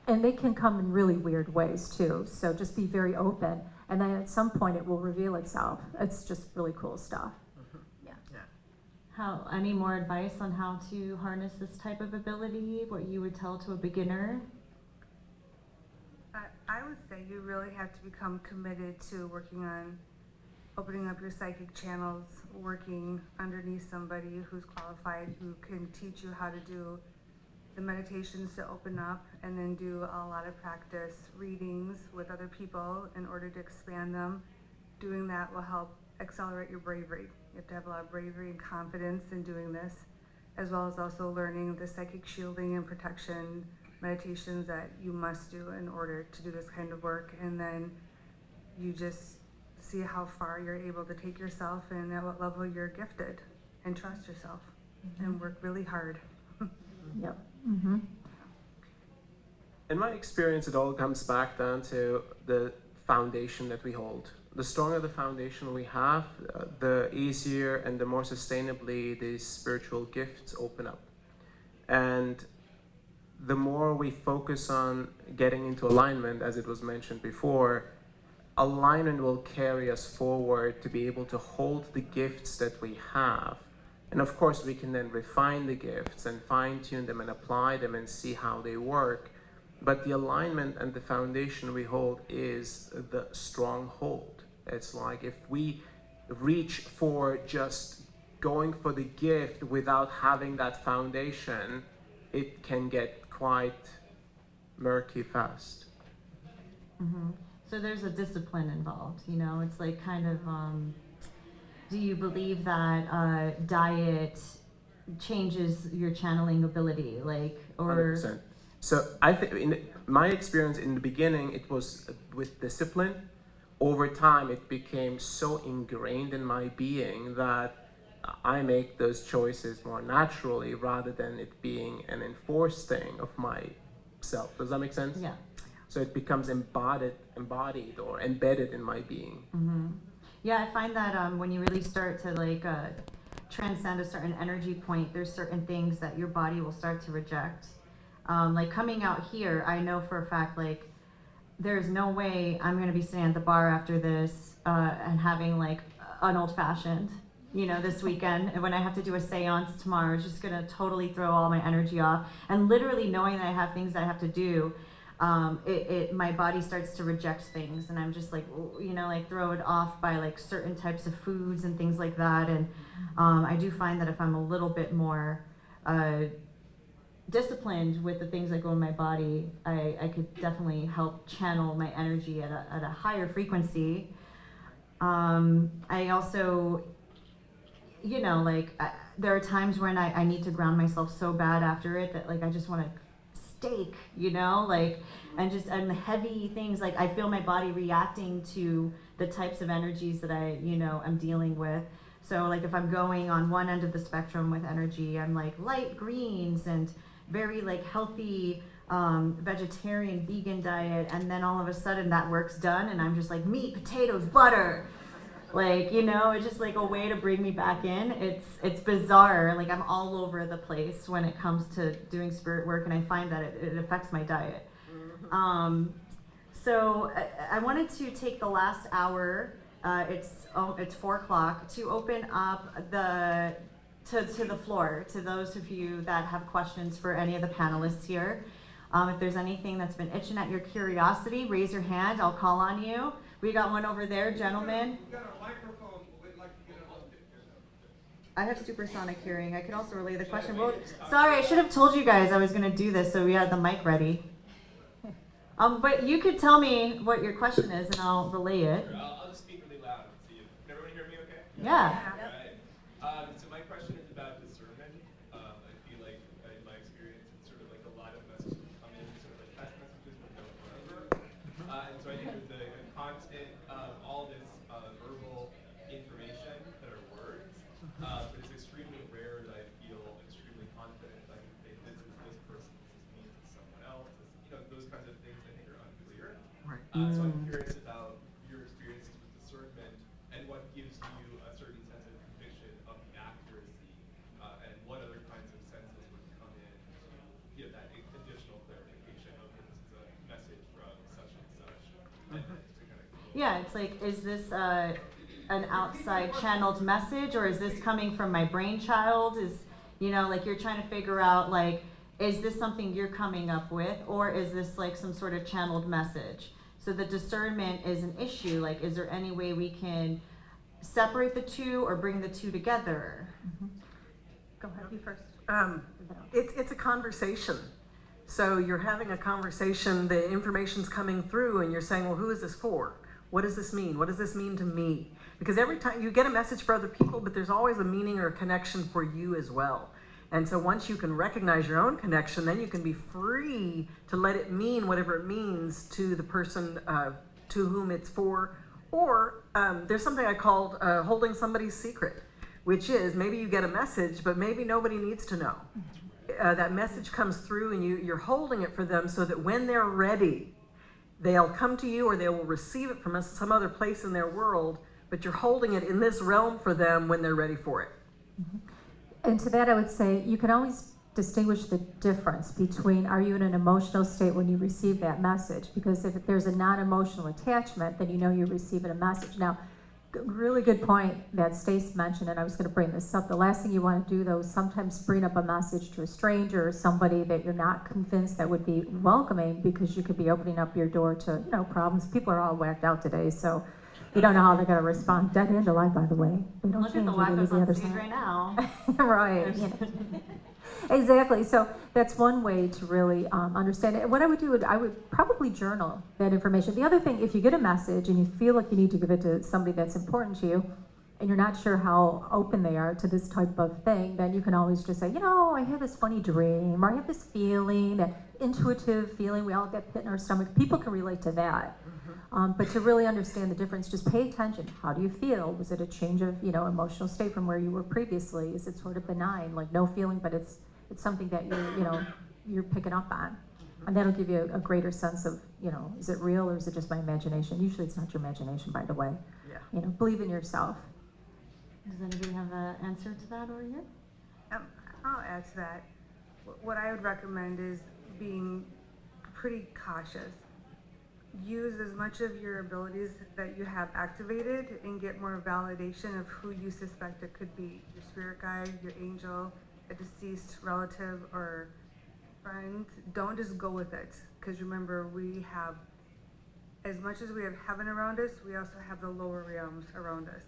and they can come in really weird ways too. So just be very open. And then at some point it will reveal itself. It's just really cool stuff. Any more advice on how to harness this type of ability? What you would tell to a beginner? I would say you really have to become committed to working on opening up your psychic channels, working underneath somebody who's qualified, who can teach you how to do the meditations to open up, and then do a lot of practice readings with other people in order to expand them. Doing that will help accelerate your bravery. You have to have a lot of bravery and confidence in doing this, as well as also learning the psychic shielding and protection meditations that you must do in order to do this kind of work. And then you just see how far you're able to take yourself and at what level you're gifted, and trust yourself and work really hard. Yep. Mm-hmm. In my experience, it all comes back down to the foundation that we hold. The stronger the foundation we have, the easier and the more sustainably these spiritual gifts open up. And the more we focus on getting into alignment, as it was mentioned before, alignment will carry us forward to be able to hold the gifts that we have. And of course, we can then refine the gifts and fine-tune them and apply them and see how they work. But the alignment and the foundation we hold is the stronghold. It's like if we reach for just going for the gift without having that foundation, it can get quite murky fast. Mm-hmm. So there's a discipline involved, you know, it's like kind of, do you believe that diet changes your channeling ability, like, or? 100%. So I think in my experience in the beginning, it was with discipline. Over time, it became so ingrained in my being that I make those choices more naturally rather than it being an enforced thing of myself. Does that make sense? Yeah. So it becomes embodied or embedded in my being. Mm-hmm. Yeah, I find that when you really start to like transcend a certain energy point, there's certain things that your body will start to reject. Like coming out here, I know for a fact, like, there's no way I'm gonna be sitting at the bar after this and having like an old fashioned, you know, this weekend. And when I have to do a seance tomorrow, it's just gonna totally throw all my energy off. And literally knowing that I have things that I have to do, my body starts to reject things, and I'm just like, you know, like throw it off by like certain types of foods and things like that. And I do find that if I'm a little bit more disciplined with the things that go in my body, I could definitely help channel my energy at a higher frequency. I also, you know, like there are times when I need to ground myself so bad after it that like I just want to steak, you know, like, and heavy things, like I feel my body reacting to the types of energies that I, you know, I'm dealing with. So like if I'm going on one end of the spectrum with energy, I'm like light greens and very like healthy vegetarian vegan diet, and then all of a sudden that work's done and I'm just like meat, potatoes, butter. Like, you know, it's just like a way to bring me back in. It's bizarre. Like I'm all over the place when it comes to doing spirit work, and I find that it affects my diet. So I wanted to take the last hour, it's 4:00, to open up to the floor, to those of you that have questions for any of the panelists here. If there's anything that's been itching at your curiosity, raise your hand, I'll call on you. We got one over there, gentlemen. We've got a microphone, but we'd like to get it on picture. I have supersonic hearing. I could also relay the question. Well, sorry, I should have told you guys I was going to do this, so we had the mic ready. But you could tell me what your question is, and I'll relay it. I'll just speak really loud so you. Can everyone hear me okay? Yeah. Right. So my question is about discernment. I feel like in my experience, it's sort of like a lot of messages come in, sort of like text messages, but no number. And so I think there's a constant, all this verbal information that are words, but it's extremely rare that I feel extremely confident that I can say this is this person, this is me, this is someone else. You know, those kinds of things I think are unclear. Right. So I'm curious about your experiences with discernment and what gives you a certain sense of conviction of the accuracy, and what other kinds of senses would come in to give that additional clarification of this is a message from such and such. And to kind of Yeah, it's like, is this an outside channeled message, or is this coming from my brainchild? Is, you know, like you're trying to figure out, like, is this something you're coming up with, or is this like some sort of channeled message? So the discernment is an issue. Like, is there any way we can separate the two or bring the two together? Go ahead, you first. It's a conversation. So you're having a conversation, the information's coming through, and you're saying, well, who is this for? What does this mean? What does this mean to me? Because every time you get a message for other people, but there's always a meaning or a connection for you as well. And so once you can recognize your own connection, then you can be free to let it mean whatever it means to the person to whom it's for. Or there's something I called holding somebody's secret, which is maybe you get a message, but maybe nobody needs to know. That message comes through and you're holding it for them so that when they're ready, they'll come to you or they will receive it from some other place in their world, but you're holding it in this realm for them when they're ready for it. And to that, I would say you can always distinguish the difference between, are you in an emotional state when you receive that message? Because if there's a non-emotional attachment, then you know you're receiving a message. Now, really good point that Stace mentioned, and I was going to bring this up. The last thing you want to do, though, is sometimes bring up a message to a stranger or somebody that you're not convinced that would be welcoming, because you could be opening up your door to, you know, problems. People are all whacked out today, so you don't know how they're going to respond. Dead end alive, by the way. They don't Look at change the it either wackos the on other stage side. right now. Right. You know. Exactly. So that's one way to really understand it. What I would do, I would probably journal that information. The other thing, if you get a message and you feel like you need to give it to somebody that's important to you, and you're not sure how open they are to this type of thing, then you can always just say, you know, I have this funny dream, or I have this feeling, that intuitive feeling. We all get pit in our stomach. People can relate to that. But to really understand the difference, just pay attention. How do you feel? Was it a change of, you know, emotional state from where you were previously? Is it sort of benign, like no feeling, but it's something that you're picking up on, and that'll give you a greater sense of, you know, is it real or is it just my imagination? Usually, it's not your imagination, by the way. Yeah. You know, believe in yourself. Does anybody have an answer to that over here? I'll add to that. What I would recommend is being pretty cautious. Use as much of your abilities that you have activated and get more validation of who you suspect it could be. Your spirit guide, your angel, a deceased relative or friend. Don't just go with it, because remember, we have, as much as we have heaven around us, we also have the lower realms around us,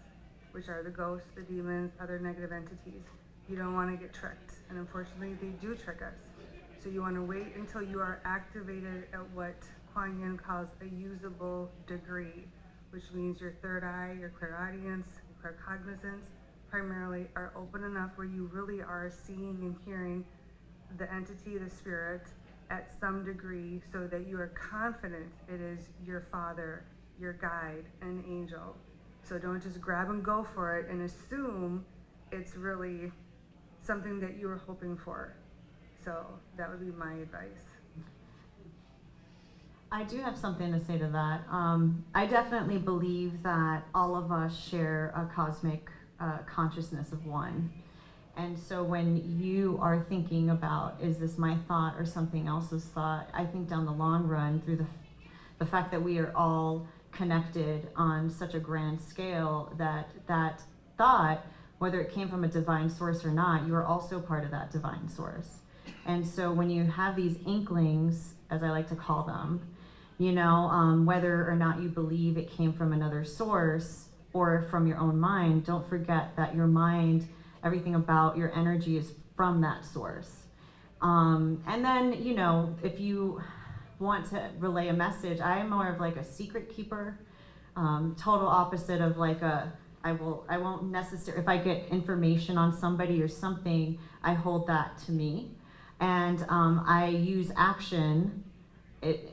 which are the ghosts, the demons, other negative entities. You don't want to get tricked, and unfortunately they do trick us. So you want to wait until you are activated at what Kuan Yin calls a usable degree, which means your third eye, your clairaudience, your claircognizance primarily are open enough where you really are seeing and hearing the entity, the spirit, at some degree, so that you are confident it is your father, your guide, an angel. So don't just grab and go for it and assume it's really something that you were hoping for. So that would be my advice. I do have something to say to that. I definitely believe that all of us share a cosmic consciousness of one. And so when you are thinking about, is this my thought or something else's thought, I think down the long run, through the fact that we are all connected on such a grand scale, that thought, whether it came from a divine source or not, you are also part of that divine source. And so when you have these inklings, as I like to call them, you know, whether or not you believe it came from another source or from your own mind, don't forget that your mind, everything about your energy is from that source. And then, you know, if you want to relay a message, I am more of like a secret keeper, total opposite of like I won't necessarily, if I get information on somebody or something, I hold that to me. And I use action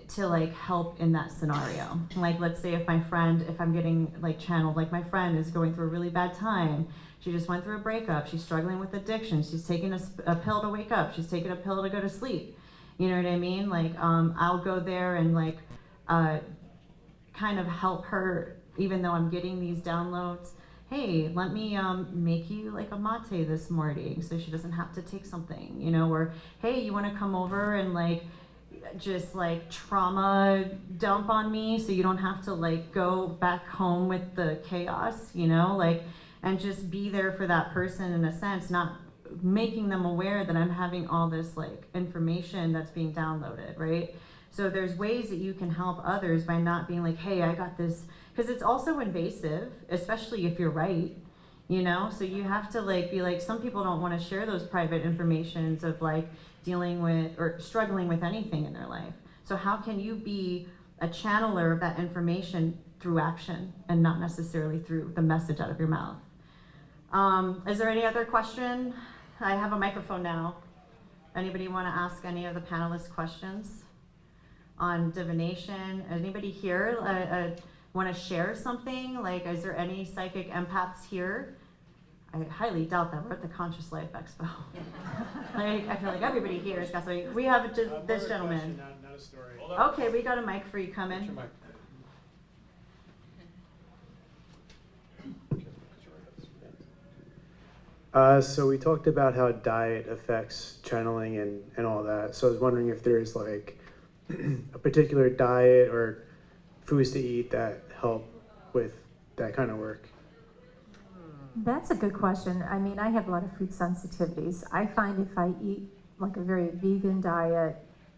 to like help in that scenario. Like, let's say if I'm getting like channeled, like my friend is going through a really bad time. She just went through a breakup. She's struggling with addiction. She's taking a pill to wake up. She's taking a pill to go to sleep. You know what I mean? Like, I'll go there and like kind of help her, even though I'm getting these downloads. Hey, let me make you like a mate this morning so she doesn't have to take something, you know, or hey, you want to come over and like just like trauma dump on me so you don't have to like go back home with the chaos, you know, like, and just be there for that person in a sense, not making them aware that I'm having all this like information that's being downloaded, right? So there's ways that you can help others by not being like, hey, I got this, because it's also invasive, especially if you're right, you know? So you have to like be like, some people don't want to share those private informations of like dealing with or struggling with anything in their life. So how can you be a channeler of that information through action and not necessarily through the message out of your mouth? Is there any other question? I have a microphone now. Anybody want to ask any of the panelists questions on divination? Anybody here want to share something? Like, is there any psychic empaths here? I highly doubt that. We're at the Conscious Life Expo. Like, I feel like everybody here has got something. We have just this gentleman. Not a story. Okay, we got a mic for you. Come in. So we talked about how diet affects channeling and all that. So I was wondering if there's like a particular diet or foods to eat that help with that kind of work. That's a good question. I mean, I have a lot of food sensitivities. I find if I eat like a very vegan diet,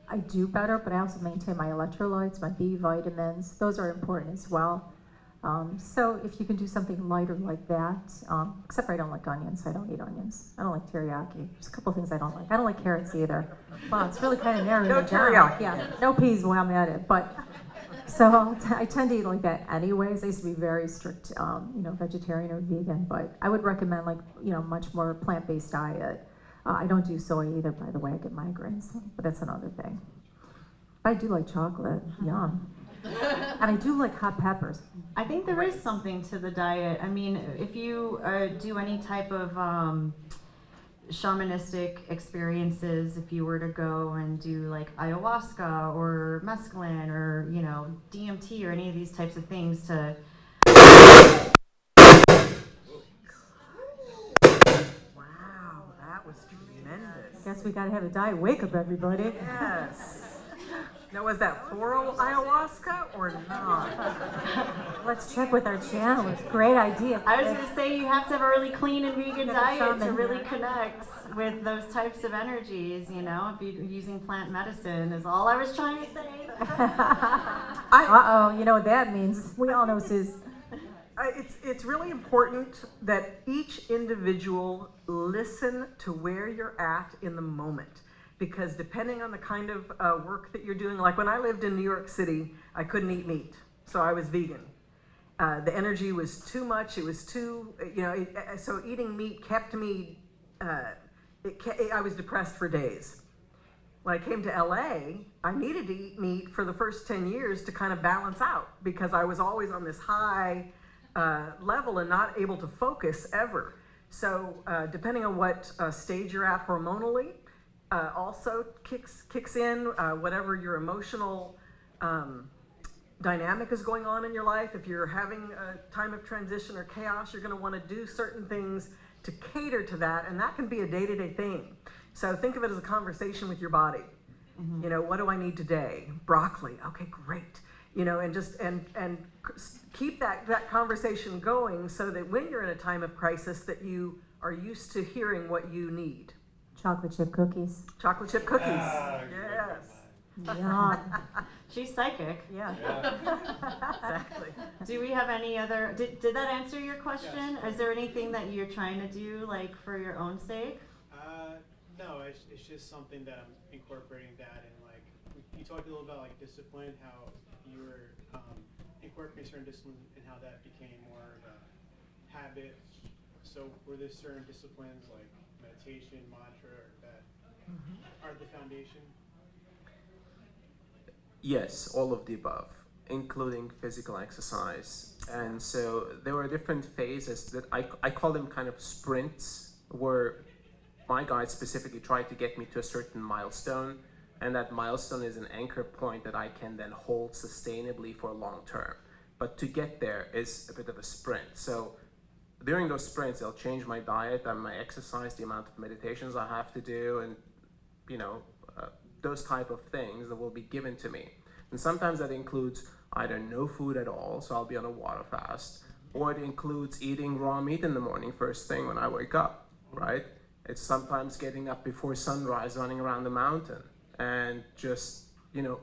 I do better, but I also maintain my electrolytes, my B vitamins. Those are important as well. So if you can do something lighter like that, except for I don't like onions, I don't eat onions. I don't like teriyaki. There's a couple things I don't like. I don't like carrots either. Wow, it's really kind of narrowing No it down. teriyaki. Yeah, no peas while I'm at it. But so I tend to eat like that anyways. I used to be very strict, vegetarian or vegan, but I would recommend like, much more plant-based diet. I don't do soy either, by the way. I get migraines, but that's another thing. But I do like chocolate. Yum. And I do like hot peppers. I think there is something to the diet. I mean, if you do any type of shamanistic experiences, if you were to go and do like ayahuasca or mescaline or, DMT or any of these types of things to... Wow, that was tremendous. I guess we gotta have a diet wake-up, everybody. Yes. Now, was that floral ayahuasca or not? Let's check with our channelers. Great idea. I was gonna say you have to have a really clean and vegan Get a diet to shaman really here. connect with those types of energies, if you're using plant medicine is all I was trying to say. Uh-oh, you know what that means. We all know Suze. It's really important that each individual listen to where you're at in the moment. Because depending on the kind of work that you're doing, like when I lived in New York City, I couldn't eat meat, so I was vegan. The energy was too much, it was too, so eating meat kept me, I was depressed for days. When I came to LA, I needed to eat meat for the first 10 years to kind of balance out because I was always on this high level and not able to focus ever. So depending on what stage you're at hormonally, also kicks in whatever your emotional dynamic is going on in your life. If you're having a time of transition or chaos, you're going to want to do certain things to cater to that, and that can be a day-to-day thing. So think of it as a conversation with your body. Mm-hmm. What do I need today? Broccoli. Okay, great. And just and keep that conversation going so that when you're in a time of crisis that you are used to hearing what you need. Chocolate chip cookies. Chocolate chip cookies. Yes. Yum. She's psychic. Yeah. Exactly. Do we have any other, did that answer your question? Is there anything that you're trying to do like for your own sake? No, it's just something that I'm incorporating that and like, you talked a little about like discipline, how you were incorporating certain disciplines and how that became more of a habit. So were there certain disciplines like meditation, mantra, that are the foundation? Yes, all of the above, including physical exercise. And so there were different phases that I call them kind of sprints, where my guide specifically tried to get me to a certain milestone, and that milestone is an anchor point that I can then hold sustainably for long term. But to get there is a bit of a sprint. So during those sprints, I'll change my diet and my exercise, the amount of meditations I have to do, and those type of things that will be given to me. And sometimes that includes either no food at all, so I'll be on a water fast, or it includes eating raw meat in the morning first thing when I wake up, right? It's sometimes getting up before sunrise, running around the mountain, and just,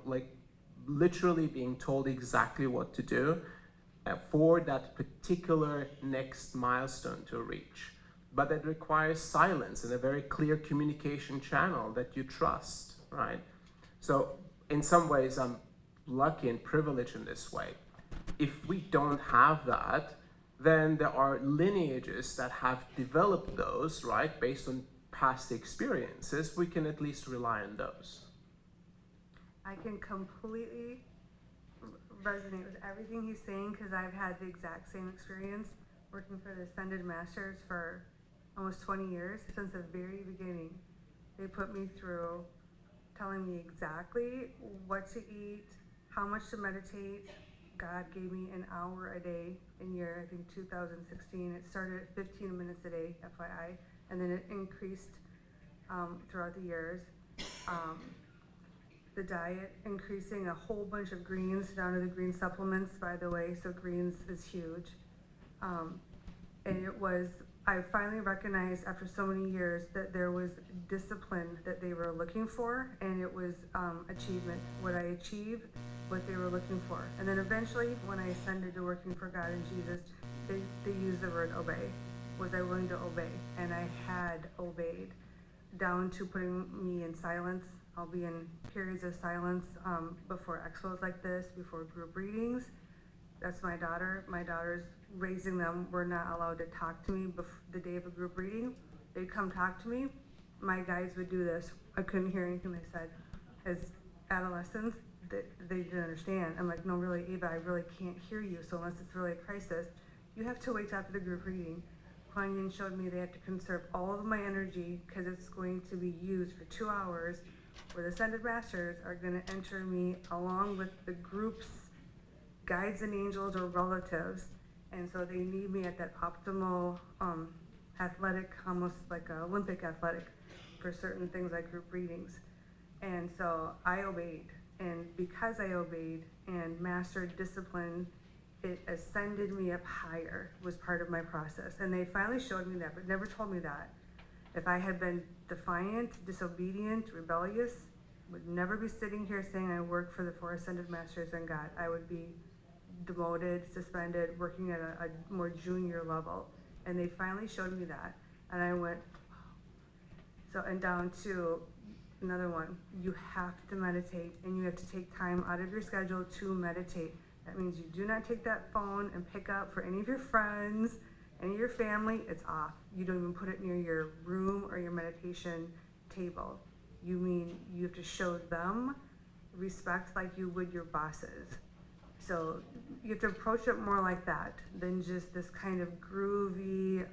like literally being told exactly what to do for that particular next milestone to reach. But it requires silence and a very clear communication channel that you trust, right? So in some ways, I'm lucky and privileged in this way. If we don't have that, then there are lineages that have developed those, right? Based on past experiences, we can at least rely on those. I can completely resonate with everything he's saying because I've had the exact same experience working for the Ascended Masters for almost 20 years. Since the very beginning, they put me through telling me exactly what to eat, how much to meditate. God gave me an hour a day in year, I think 2016. It started at 15 minutes a day, FYI, and then it increased throughout the years. The diet, increasing a whole bunch of greens down to the green supplements, by the way, so greens is huge. And I finally recognized after so many years that there was discipline that they were looking for, and it was achievement. Would I achieve what they were looking for? And then eventually, when I ascended to working for God and Jesus, they used the word obey. Was I willing to obey? And I had obeyed, down to putting me in silence. I'll be in periods of silence before expos like this, before group readings. That's my daughter. My daughter's raising them. We're not allowed to talk to me the day of a group reading. They'd come talk to me. My guides would do this. I couldn't hear anything they said. As adolescents, they didn't understand. I'm like, no, really, Ava, I really can't hear you. So unless it's really a crisis, you have to wait after the group reading. Kuan Yin showed me they have to conserve all of my energy because it's going to be used for 2 hours, where the Ascended Masters are going to enter me along with the group's guides and angels or relatives. And so they need me at that optimal athletic, almost like an Olympic athletic for certain things like group readings. And so I obeyed. And because I obeyed and mastered discipline, it ascended me up higher, was part of my process. And they finally showed me that, but never told me that. If I had been defiant, disobedient, rebellious, would never be sitting here saying I work for the 4 Ascended Masters and God. I would be demoted, suspended, working at a more junior level. And they finally showed me that. And I went, so, and down to another one, you have to meditate and you have to take time out of your schedule to meditate. That means you do not take that phone and pick up for any of your friends, any of your family. It's off. You don't even put it near your room or your meditation table. You mean you have to show them respect like you would your bosses. So you have to approach it more like that than just this kind of groovy,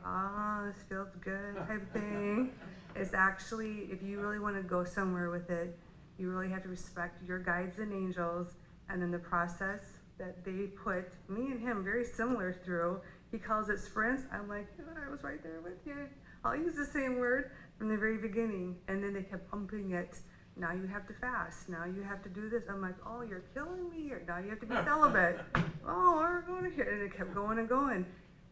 this feels good type thing. It's actually, if you really want to go somewhere with it, you really have to respect your guides and angels, and then the process that they put me and him very similar through. He calls it sprints. I'm like, I was right there with you. I'll use the same word from the very beginning. And then they kept pumping it. Now you have to fast. Now you have to do this. I'm like, oh, you're killing me. Now you have to be celibate. Oh, we're going to here. And it kept going and going.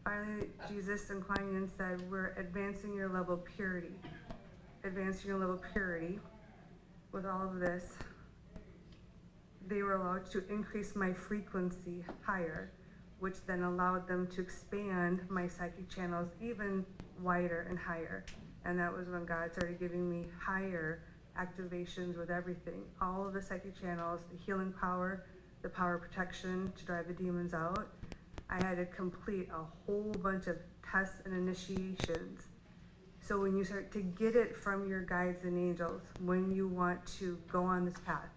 Finally, Jesus and Kuan Yin said, we're advancing your level of purity. Advancing your level of purity. With all of this, they were allowed to increase my frequency higher, which then allowed them to expand my psychic channels even wider and higher. And that was when God started giving me higher activations with everything. All of the psychic channels, the healing power, the power of protection to drive the demons out. I had to complete a whole bunch of tests and initiations. So when you start to get it from your guides and angels, when you want to go on this path,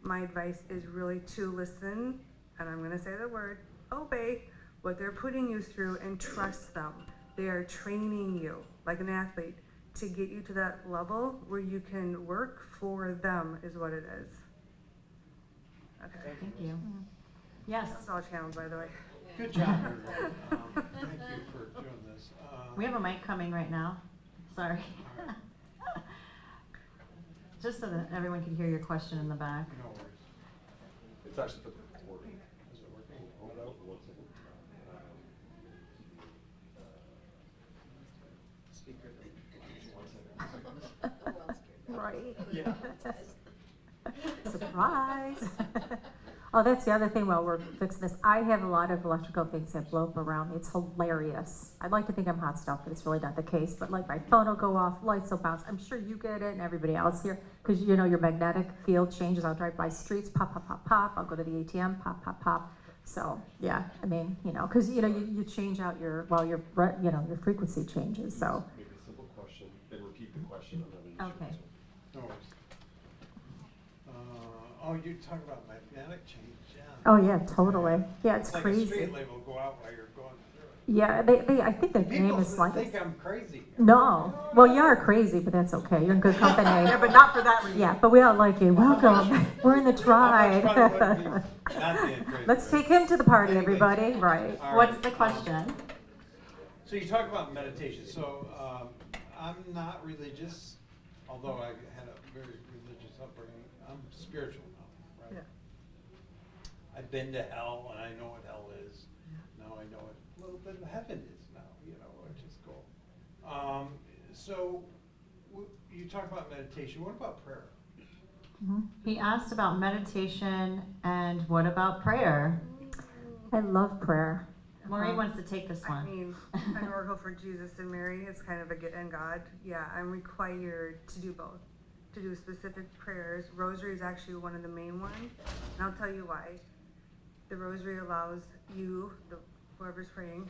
my advice is really to listen, and I'm going to say the word, obey what they're putting you through and trust them. They are training you like an athlete to get you to that level where you can work for them is what it is. Okay. Thank you. Yes, That's all channels, by the way. Good job, everyone. Thank you for doing this. we have a mic coming right now. Sorry. Just so that everyone can hear your question in the back. No worries. It's actually for the recording. Is it working? Hold out. Right. Yeah. Surprise. Oh, that's the other thing while we're fixing this. I have a lot of electrical things that blow up around me. It's hilarious. I'd like to think I'm hot stuff, but it's really not the case. But like my phone will go off, lights will bounce. I'm sure you get it and everybody else here because you know your magnetic field changes. I'll drive by streets, pop, pop, pop, pop. I'll go to the ATM, pop, pop, pop. So yeah, I mean, you know, because you know you change out your your frequency changes. So Make a simple question, then repeat the question, and then you should Okay. answer. No worries. Oh, you talk about magnetic change, yeah. oh yeah, totally. Yeah, it's Like a crazy. street light will go out while you're going through Yeah, they I think the it. name People is like think I'm crazy. no. Well, you are crazy, but that's okay. You're in good company. Yeah, but not for that reason. Yeah, but we all like you. Welcome. We're in the How much fun would it tribe. be not being crazy? Let's take him to the party, Anyway. everybody. Right. All What's right. the question? So you talk about meditation. So I'm not religious, although I had a very religious upbringing. I'm spiritual now, right? Yeah. I've been to hell, and I know what hell is. Now I know what a little bit of heaven is now, which is cool. So you talk about meditation. What about prayer? He asked about meditation and what about prayer? I love prayer. Maureen wants to take this I one. mean, an oracle for Jesus and Mary is kind of a get in God. Yeah, I'm required to do both. To do specific prayers. Rosary is actually one of the main ones. And I'll tell you why. The rosary allows you, whoever's praying,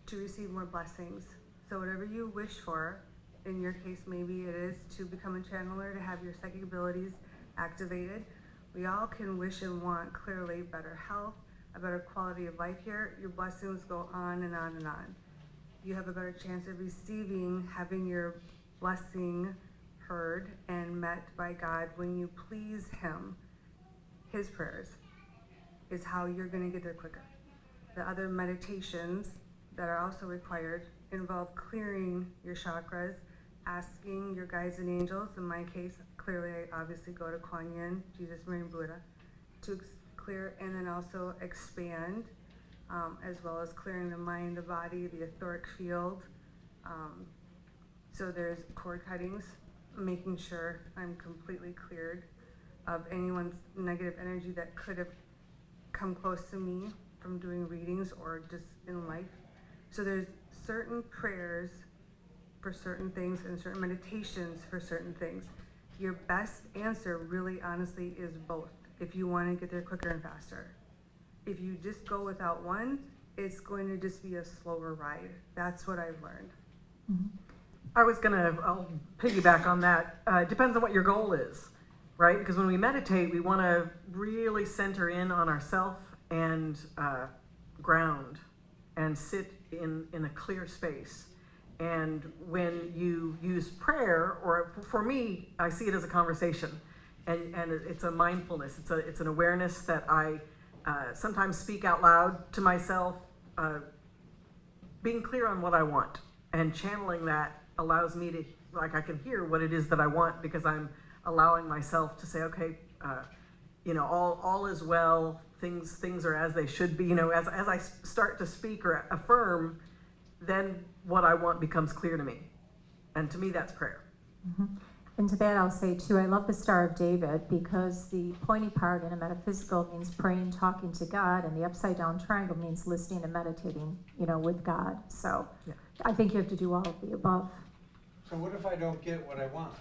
to receive more blessings. So whatever you wish for, in your case, maybe it is to become a channeler, to have your psychic abilities activated. We all can wish and want clearly better health, a better quality of life here. Your blessings go on and on and on. You have a better chance of receiving, having your blessing heard and met by God when you please Him. His prayers is how you're going to get there quicker. The other meditations that are also required involve clearing your chakras, asking your guides and angels. In my case, clearly I obviously go to Kuan Yin, Jesus, Mary, and Buddha, to clear and then also expand, as well as clearing the mind, the body, the etheric field. So there's cord cuttings, making sure I'm completely cleared of anyone's negative energy that could have come close to me from doing readings or just in life. So there's certain prayers for certain things and certain meditations for certain things. Your best answer really honestly is both if you want to get there quicker and faster. If you just go without one, it's going to just be a slower ride. That's what I've learned. I'll piggyback on that. It depends on what your goal is, right? Because when we meditate, we want to really center in on ourself and ground and sit in a clear space. And when you use prayer, or for me, I see it as a conversation, and it's a mindfulness. It's an awareness that I sometimes speak out loud to myself, being clear on what I want, and channeling that allows me to, like, I can hear what it is that I want because I'm allowing myself to say, okay, all is well. Things are as they should be. As I start to speak or affirm, then what I want becomes clear to me. And to me, that's prayer. And to that, I'll say too, I love the Star of David because the pointy part in a metaphysical means praying, talking to God, and the upside down triangle means listening and meditating, with God. So Yeah. I think you have to do all of the above. So what if I don't get what I want?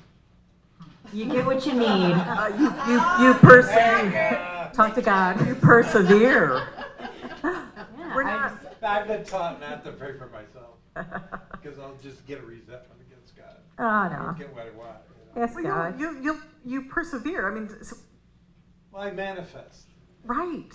You get what you need. You persevere. Talk to God. You persevere. We're I not. just- I've been taught not to pray for myself because I'll just get a resentment against God. Oh, I no. don't get what I want. Yes, Well, God. you persevere. I mean, Well, I manifest. right,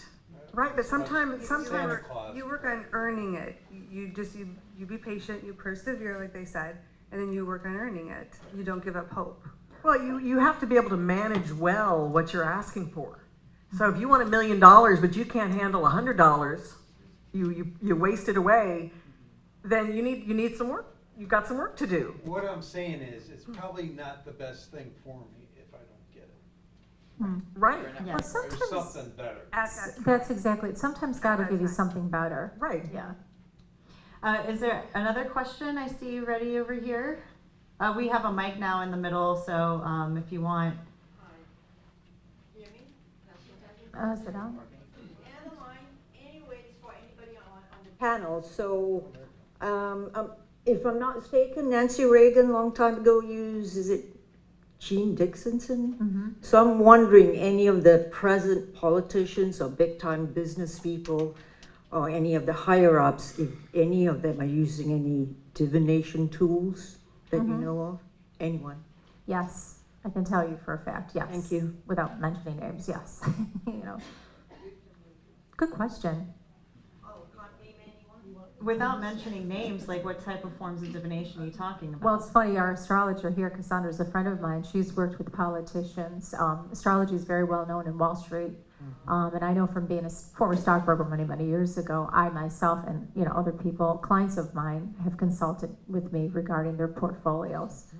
but sometimes Santa Claus. You work on earning it. You be patient, you persevere, like they said, and then you work on earning it. You don't give up hope. well, you have to be able to manage well what you're asking for. So if you want $1 million, but you can't handle $100, you waste it away. Then you need some work. You've got some work to do. What I'm saying is, it's probably not the best thing for me if I don't Right. Well, Or sometimes something better. At that time. that's exactly it. Sometimes God will that give you time. something better. Right. Yeah. Is there another question? I see you ready over here. We have a mic now in the middle, so if you want. Is it on? Panel. So, if I'm not mistaken, Nancy Reagan, long time ago, used, is it Jean Dixonson? Mm-hmm. So I'm wondering, any of the present politicians or big-time business people, or any of the higher-ups, if any of them are using any divination tools that you know of? Anyone? Yes, I can tell you for a fact. Yes. Thank you. Without mentioning names, yes. You know. Good question. Without mentioning names, like what type of forms of divination are you talking about? Well, it's funny, our astrologer here, Cassandra, is a friend of mine. She's worked with politicians. Astrology is very well known in Wall Street. And I know from being a former stockbroker many, many years ago, I myself and other people, clients of mine, have consulted with me regarding their portfolios,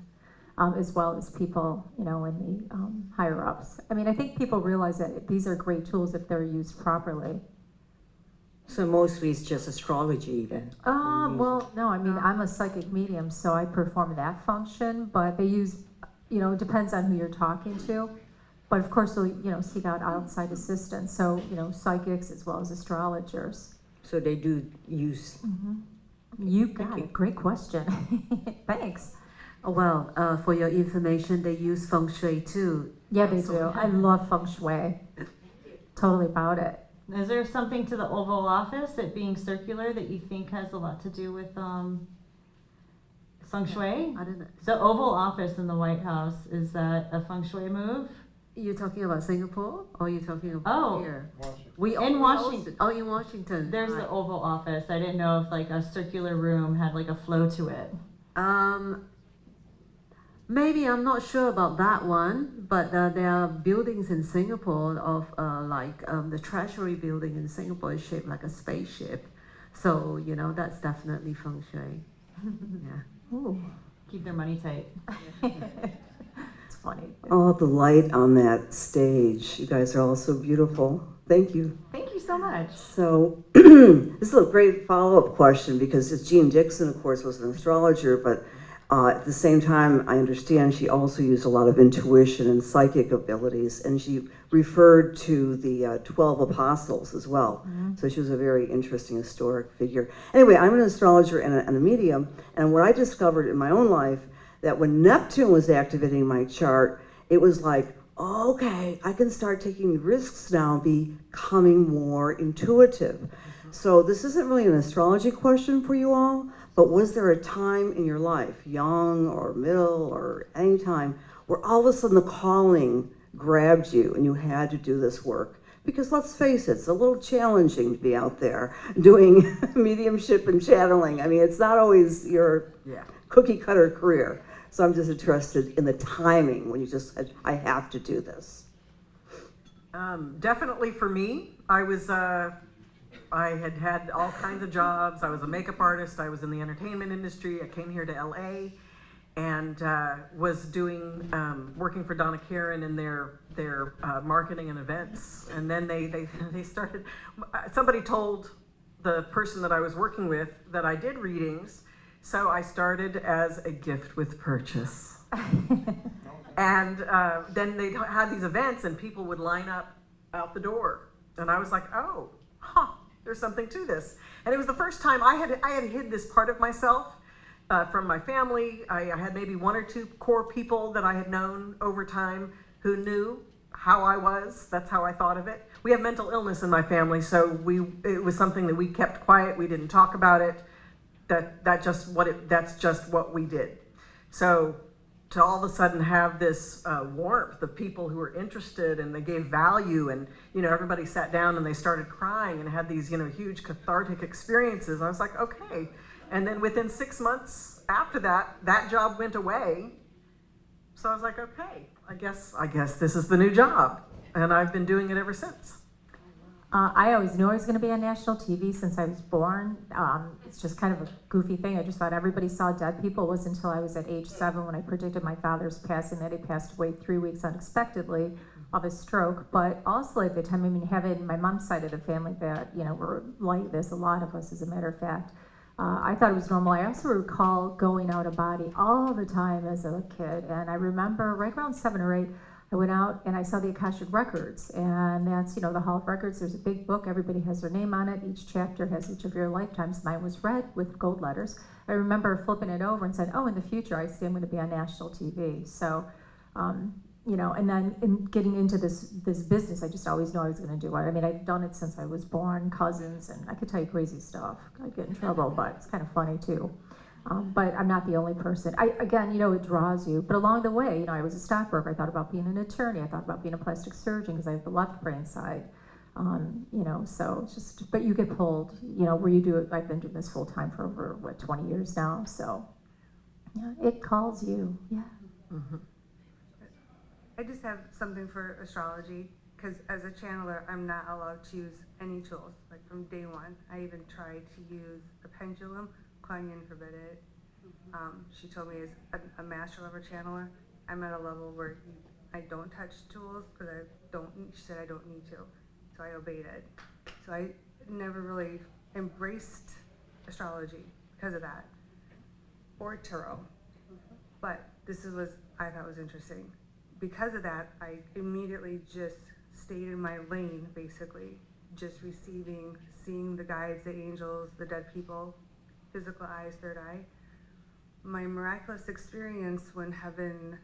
as well as people, in the higher ups. I mean, I think people realize that these are great tools if they're used properly. So mostly it's just astrology then? Well, no, I mean, I'm a psychic medium, so I perform that function, but they use, it depends on who you're talking to. But of course, they'll, seek out outside assistance, so, psychics as well as astrologers. So they do use. You got it. Great question. Thanks. Oh, well, for your information, they use feng shui too. Yeah, they do. I love feng shui. Totally about it. Is there something to the Oval Office, it being circular, that you think has a lot to do with feng shui? I don't know. The Oval Office in the White House, is that a feng shui move? You're talking about Singapore, or you're talking about here? In Washington. Oh, in Washington. There's right. the Oval Office. I didn't know if like a circular room had like a flow to it. Maybe, I'm not sure about that one, but there are buildings in Singapore of the Treasury building in Singapore is shaped like a spaceship. So, that's definitely feng shui. Yeah. Ooh, Keep their money tight. it's funny. Oh, the light on that stage. You guys are all so beautiful. Thank you. Thank you so much. So, this is a great follow-up question because Jean Dixon, of course, was an astrologer, but at the same time, I understand she also used a lot of intuition and psychic abilities, and she referred to the 12 apostles as well. So she was a very interesting historic figure. Anyway, I'm an astrologer and a medium, and what I discovered in my own life, that when Neptune was activating my chart, it was like, okay, I can start taking risks now, becoming more intuitive. So this isn't really an astrology question for you all, but was there a time in your life, young or middle or any time, where all of a sudden the calling grabbed you and you had to do this work? Because let's face it, it's a little challenging to be out there doing mediumship and channeling. I mean, it's not always your cookie cutter career. So I'm just interested in the timing when you just said, I have to do this. Definitely for me, I had all kinds of jobs. I was a makeup artist. I was in the entertainment industry. I came here to LA and was doing working for Donna Karan in their marketing and events. And then they started. Somebody told the person that I was working with that I did readings, so I started as a gift with purchase. And then they had these events, and people would line up out the door, and I was like, oh, there's something to this. And it was the first time I had hid this part of myself from my family. I had maybe one or two core people that I had known over time who knew how I was. That's how I thought of it. We have mental illness in my family, so it was something that we kept quiet. We didn't talk about it. That's just what we did. So to all of a sudden have this warmth of people who were interested and they gave value, and everybody sat down and they started crying and had these huge cathartic experiences. I was like, okay. And then within 6 months after that job went away. So I was like, okay, I guess this is the new job, and I've been doing it ever since. I always knew I was going to be on national TV since I was born. It's just kind of a goofy thing. I just thought everybody saw dead people. It wasn't until I was at age 7 when I predicted my father's passing that he passed away 3 weeks unexpectedly of a stroke, but also at the time, I mean, having my mom's side of the family that, you know, were like this, a lot of us, as a matter of fact, I thought it was normal. I also recall going out of body all the time as a kid, and I remember right around 7 or 8, I went out and I saw the Akashic Records, and that's, you know, the Hall of Records. There's a big book, everybody has their name on it, each chapter has each of your lifetimes. Mine was red with gold letters. I remember flipping it over and said, oh, in the future, I see I'm gonna be on national TV. So, you know, and then in getting into this business, I just always knew I was going to do it. I mean, I've done it since I was born, cousins, and I could tell you crazy stuff. I'd get in trouble, but it's kind of funny too. But I'm not the only person. Again, you know, it draws you. But along the way, you know, I was a stockbroker. I thought about being an attorney. I thought about being a plastic surgeon because I have the left brain side. You know, so it's just, but you get pulled, you know, where you do it. I've been doing this full time for over, 20 years now. So, yeah, it calls you. Yeah. Mm-hmm. I just have something for astrology, because as a channeler, I'm not allowed to use any tools, like from day one. I even tried to use a pendulum. Kuan Yin forbid it. She told me as a master level channeler, I'm at a level where I don't touch tools, because she said I don't need to. So I obeyed it. So I never really embraced astrology because of that, or tarot. But this was, I thought was interesting. Because of that, I immediately just stayed in my lane, basically, just receiving, seeing the guides, the angels, the dead people, physical eyes, third eye. My miraculous experience when heaven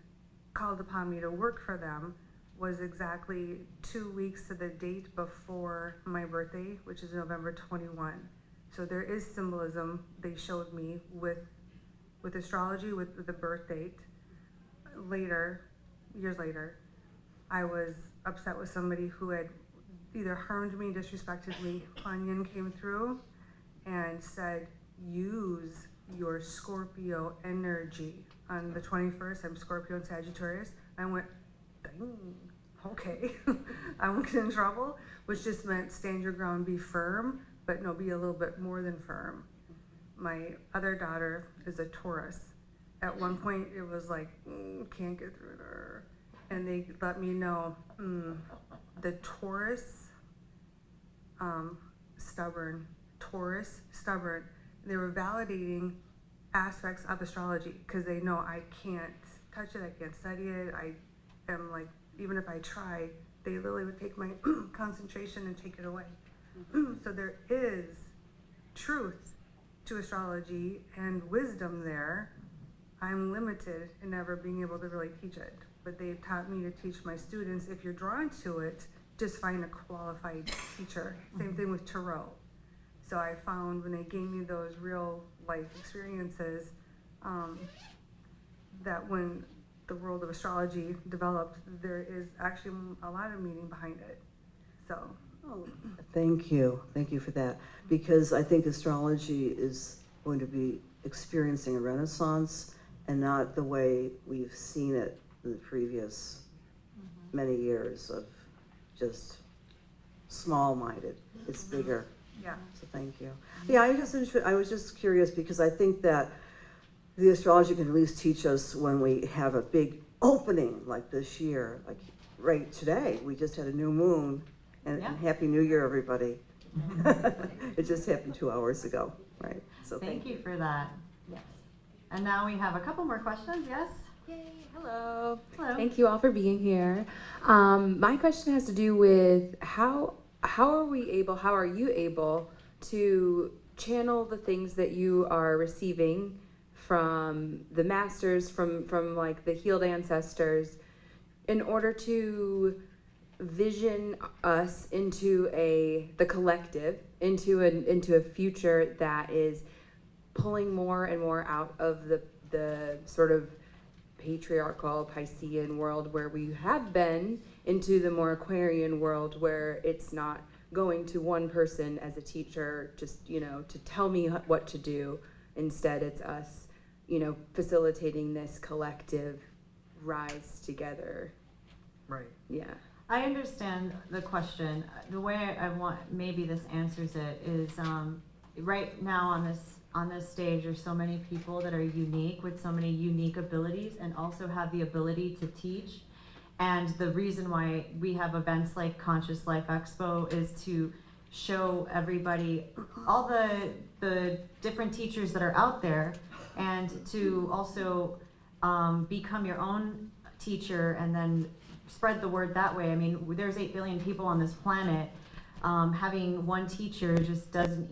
called upon me to work for them was exactly 2 weeks to the date before my birthday, which is November 21. So there is symbolism they showed me with astrology, with the birth date. Later, years later, I was upset with somebody who had either harmed me, disrespected me. Kuan Yin came through and said, use your Scorpio energy. On the 21st, I'm Scorpio and Sagittarius. I went, dang, okay. I won't get in trouble, which just meant stand your ground, be firm, but no, be a little bit more than firm. My other daughter is a Taurus. At one point, it was like, can't get through to her. And they let me know, the Taurus, stubborn. They were validating aspects of astrology because they know I can't touch it, I can't study it. I am like, even if I try, they literally would take my concentration and take it away. So there is truth to astrology and wisdom there. I'm limited in never being able to really teach it, but they've taught me to teach my students, if you're drawn to it, just find a qualified teacher. Same thing with tarot. So I found when they gave me those real life experiences, that when the world of astrology developed, there is actually a lot of meaning behind it. So. Oh, thank you for that, because I think astrology is going to be experiencing a renaissance, and not the way we've seen it in the previous many years of just small-minded. It's bigger. Yeah. So thank you. Yeah, I was just curious because I think that the astrology can at least teach us when we have a big opening like this year, like right today. We just had a new moon, and Happy New Year, everybody. It just happened 2 hours ago, right? So Thank you for that. Yes. And now we have a couple more questions, yes? Yay, hello. Hello. Thank you all for being here. My question has to do with how are you able to channel the things that you are receiving from the masters, from like the healed ancestors, in order to vision us into the collective, into a future that is pulling more and more out of the sort of patriarchal Piscean world where we have been, into the more Aquarian world where it's not going to one person as a teacher just, to tell me what to do. Instead, it's us, facilitating this collective rise together. Right. Yeah. I understand the question. The way I want, maybe this answers it, is right now on this stage, there's so many people that are unique with so many unique abilities and also have the ability to teach. And the reason why we have events like Conscious Life Expo is to show everybody all the different teachers that are out there, and to also become your own teacher and then spread the word that way. I mean, there's 8 billion people on this planet. Having one teacher just doesn't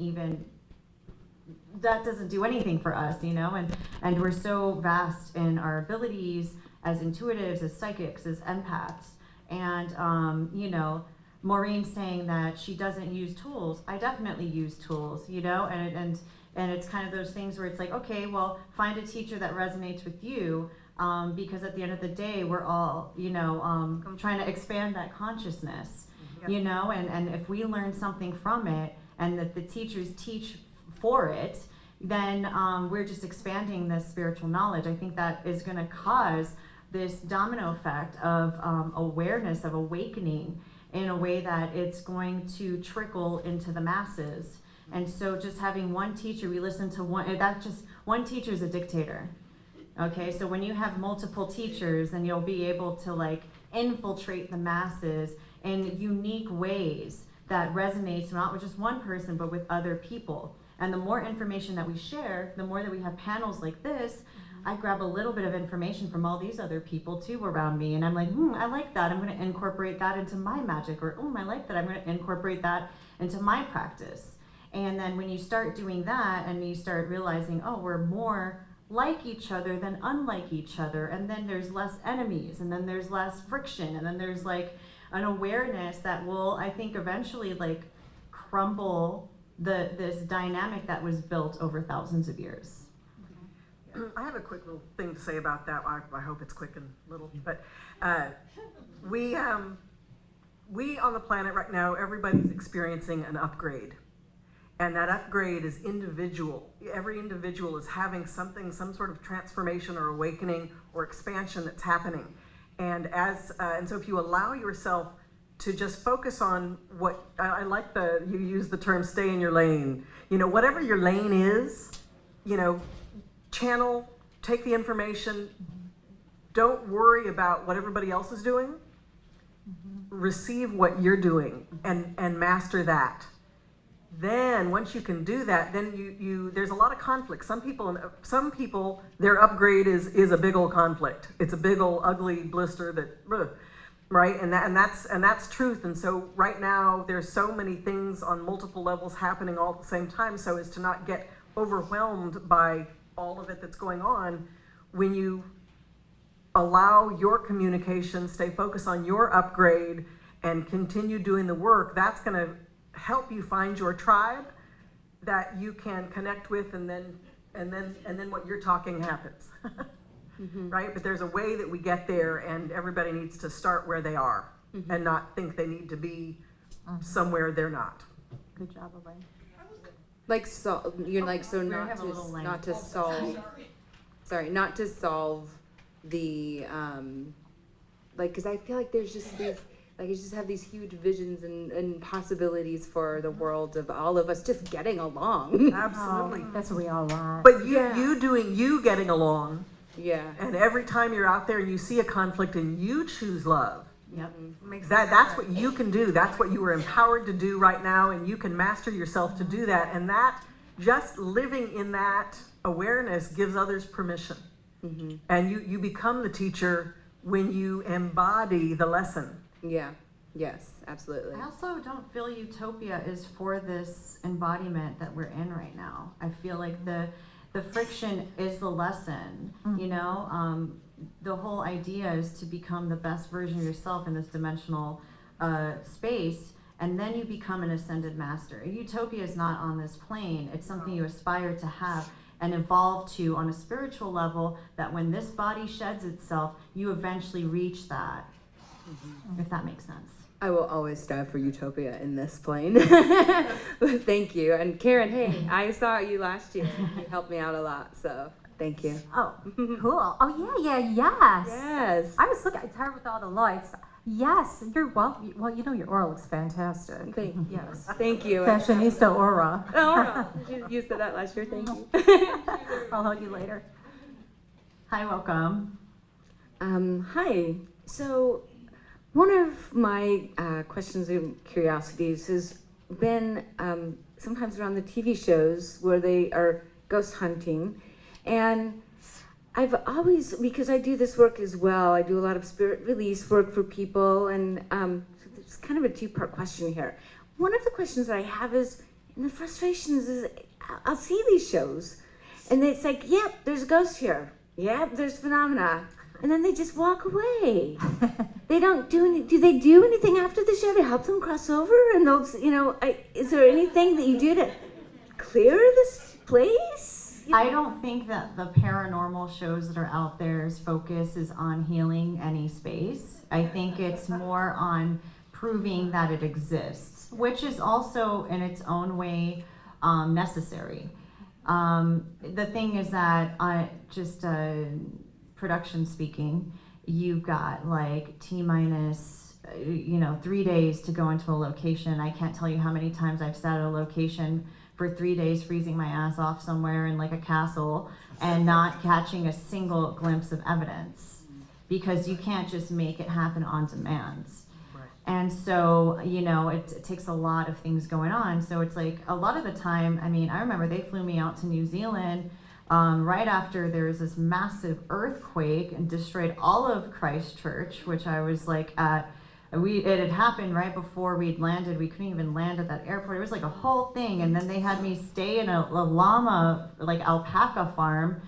do anything for us, you know, and we're so vast in our abilities as intuitives, as psychics, as empaths. And you know, Maureen saying that she doesn't use tools. I definitely use tools, you know, and it's kind of those things where it's like, okay, well, find a teacher that resonates with you, because at the end of the day, we're all, you know, trying to expand that consciousness, you know, and if we learn something from it and that the teachers teach for it, then we're just expanding this spiritual knowledge. I think that is going to cause this domino effect of awareness, of awakening, in a way that it's going to trickle into the masses. And so just having one teacher, we listen to one teacher is a dictator. Okay, so when you have multiple teachers, then you'll be able to like infiltrate the masses in unique ways that resonates not with just one person, but with other people. And the more information that we share, the more that we have panels like this, I grab a little bit of information from all these other people too around me, and I'm like, I like that, I'm going to incorporate that into my magic, or I like that, I'm going to incorporate that into my practice. And then when you start doing that and you start realizing, oh, we're more like each other than unlike each other, and then there's less enemies, and then there's less friction, and then there's like an awareness that will, I think, eventually like crumble this dynamic that was built over thousands of years. I have a quick little thing to say about that. I hope it's quick and little, but we on the planet right now, everybody's experiencing an upgrade, and that upgrade is individual. Every individual is having some sort of transformation or awakening or expansion that's happening, and so if you allow yourself to just focus on what I like, you use the term "stay in your lane." You know, whatever your lane is, you know. Channel, take the information, don't worry about what everybody else is doing, receive what you're doing and master that. Then once you can do that, then you there's a lot of conflict. Some people their upgrade is a big old conflict. It's a big old ugly blister that right, and that's truth. And so right now there's so many things on multiple levels happening all at the same time, so as to not get overwhelmed by all of it that's going on. When you allow your communication, stay focused on your upgrade and continue doing the work, that's going to help you find your tribe that you can connect with, and then what you're talking happens. Right? But there's a way that we get there, and everybody needs to start where they are and not think they need to be somewhere they're not. Good job, Elaine. Like, so you're like, so not to solve the like, because I feel like there's just these, like, you just have these huge visions and possibilities for the world of all of us just getting along. Absolutely. That's what we all want. But you getting along, yeah, and every time you're out there and you see a conflict and you choose love, Yep. That's what you can do. That's what you are empowered to do right now, and you can master yourself to do that. And that, just living in that awareness, gives others permission. And you become the teacher when you embody the lesson. Yeah. Yes, absolutely. I also don't feel utopia is for this embodiment that we're in right now. I feel like the friction is the lesson, you know? The whole idea is to become the best version of yourself in this dimensional space, and then you become an ascended master. Utopia is not on this plane. It's something you aspire to have and evolve to on a spiritual level, that when this body sheds itself, you eventually reach that, if that makes sense. I will always strive for utopia in this plane. Thank you. And Karen, hey, I saw you last year. You helped me out a lot, so thank you. Oh, cool. Oh, yes. Yes. I was looking, tired with all the lights. Yes, you're well, you know, your aura looks fantastic. Yes. Thank you. Fashionista aura. Aura. You said that last year, thank you. I'll hug you later. Hi, welcome. Hi. So One of my questions and curiosities has been sometimes around the TV shows where they are ghost hunting. And I've always, because I do this work as well, I do a lot of spirit release work for people, and so there's kind of a two-part question here. One of the questions that I have is, and the frustrations is, I'll see these shows, and it's like, yep, there's a ghost here. Yep, there's phenomena. And then they just walk away. They don't do any, do they do anything after the show to help them cross over? And those, you know, is there anything that you do to clear this place? I don't think that the paranormal shows that are out there's focus is on healing any space. I think it's more on proving that it exists, which is also in its own way necessary. The thing is that production speaking, you've got like T-minus, 3 days to go into a location. I can't tell you how many times I've sat at a location for 3 days freezing my ass off somewhere in like a castle and not catching a single glimpse of evidence, because you can't just make it happen on demand. And so, it takes a lot of things going on. So it's like a lot of the time, I remember they flew me out to New Zealand right after there was this massive earthquake and destroyed all of Christchurch, which I was like it had happened right before we'd landed. We couldn't even land at that airport. It was like a whole thing. And then they had me stay in a llama, like alpaca farm.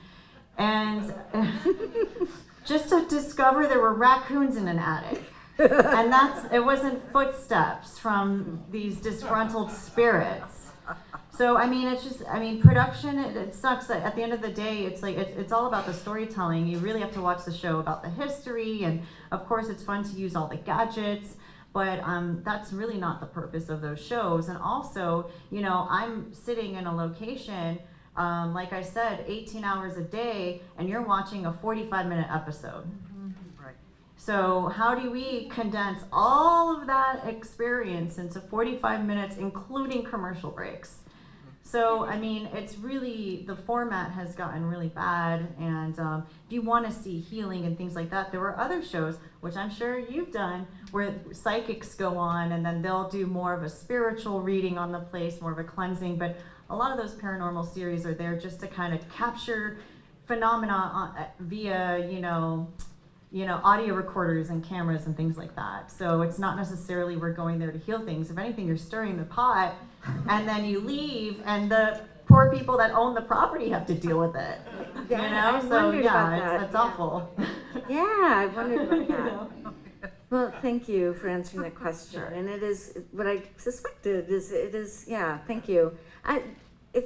And just to discover there were raccoons in an attic. And it wasn't footsteps from these disgruntled spirits. So, it's just, production, it sucks that at the end of the day, it's like, it's all about the storytelling. You really have to watch the show about the history, and of course it's fun to use all the gadgets, but that's really not the purpose of those shows. And also, I'm sitting in a location, like I said, 18 hours a day, and you're watching a 45-minute episode. So how do we condense all of that experience into 45 minutes, including commercial breaks? So, it's really, the format has gotten really bad, and if you want to see healing and things like that, there were other shows, which I'm sure you've done, where psychics go on, and then they'll do more of a spiritual reading on the place, more of a cleansing, but a lot of those paranormal series are there just to kind of capture phenomena via, audio recorders and cameras and things like that. So it's not necessarily we're going there to heal things. If anything, you're stirring the pot, and then you leave, and the poor people that own the property have to deal with it. I So wondered about yeah, that. it's awful. Yeah, I wondered about that. Well, thank you for answering that question. Sure. And it is what I suspected. Yeah, thank you. If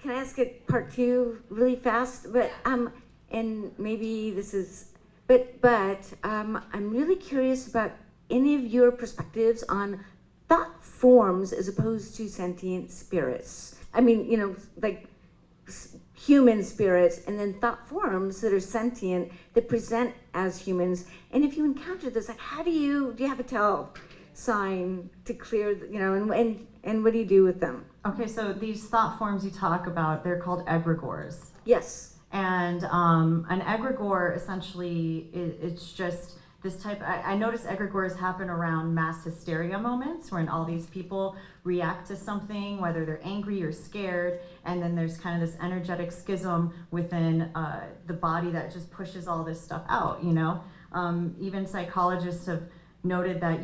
can I ask it part two really fast? But and maybe this is, but I'm really curious about any of your perspectives on thought forms as opposed to sentient spirits. Like human spirits, and then thought forms that are sentient, that present as humans. And if you encounter this, like, how do you have a tell sign to clear, and what do you do with them? Okay, so these thought forms you talk about, they're called egregores. Yes. And an egregore, essentially, it's just this type. I notice egregores happen around mass hysteria moments when all these people react to something, whether they're angry or scared, and then there's kind of this energetic schism within the body that just pushes all this stuff out, Even psychologists have noted that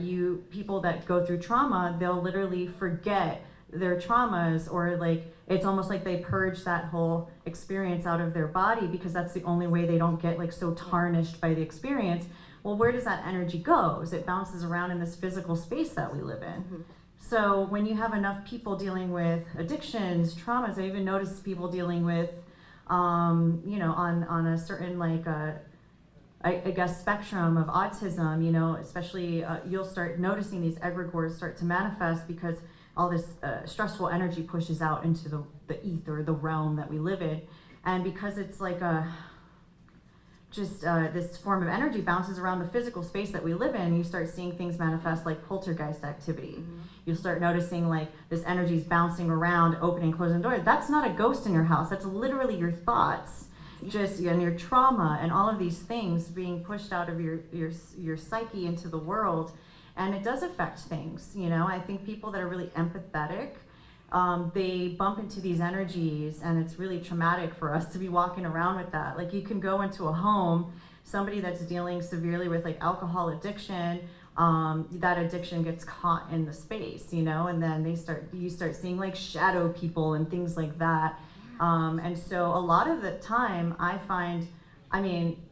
people that go through trauma, they'll literally forget their traumas, or like it's almost like they purge that whole experience out of their body, because that's the only way they don't get like so tarnished by the experience. Well, where does that energy go? It bounces around in this physical space that we live in. Mm-hmm. So when you have enough people dealing with addictions, traumas, I even noticed people dealing with, on a certain like, I guess spectrum of autism, especially you'll start noticing these egregores start to manifest because all this stressful energy pushes out into the ether, the realm that we live in. And because it's like this form of energy bounces around the physical space that we live in, you start seeing things manifest like poltergeist activity. Mm-hmm. You'll start noticing like this energy is bouncing around, opening, closing doors. That's not a ghost in your house. That's literally your thoughts. just and your trauma and all of these things being pushed out of your psyche into the world, and it does affect things. You know, I think people that are really empathetic, they bump into these energies, and it's really traumatic for us to be walking around with that. Like, you can go into a home, somebody that's dealing severely with like alcohol addiction, that addiction gets caught in the space, you know, and then you start seeing like shadow people and things like that. And so a lot of the time I find, I mean,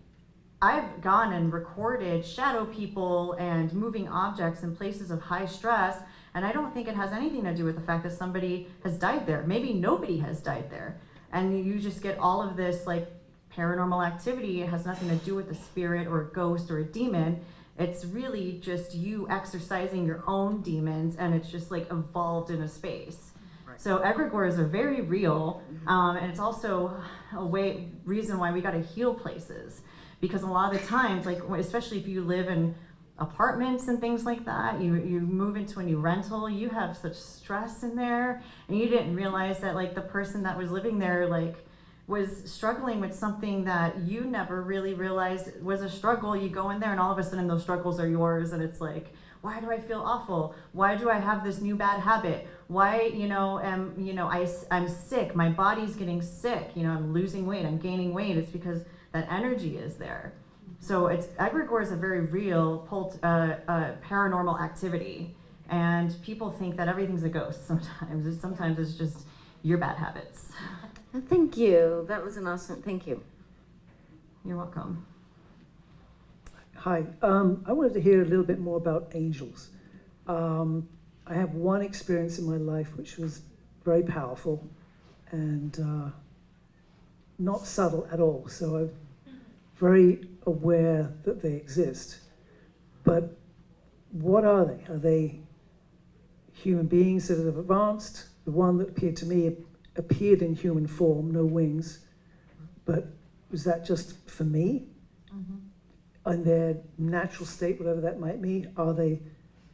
I've gone and recorded shadow people and moving objects in places of high stress, and I don't think it has anything to do with the fact that somebody has died there. Maybe nobody has died there. And you just get all of this like paranormal activity. It has nothing to do with a spirit or a ghost or a demon. It's really just you exercising your own demons, and it's just like evolved in a space. Right. So egregores are very real, and it's also a reason why we got to heal places, because a lot of the times, like especially if you live in apartments and things like that, you move into a new rental, you have such stress in there, and you didn't realize that like the person that was living there like was struggling with something that you never really realized was a struggle. You go in there and all of a sudden those struggles are yours, and it's like, why do I feel awful? Why do I have this new bad habit? Why, I'm sick, my body's getting sick, I'm losing weight, I'm gaining weight. It's because that energy is there. So egregore is a very real paranormal activity, and people think that everything's a ghost sometimes. Sometimes it's just your bad habits. Thank you. That was an awesome, thank you. You're welcome. Hi, I wanted to hear a little bit more about angels. I have one experience in my life which was very powerful and not subtle at all. So I'm very aware that they exist. But what are they? Are they human beings that have advanced? The one that appeared to me appeared in human form, no wings, but was that just for me? Mm-hmm. In their natural state, whatever that might be,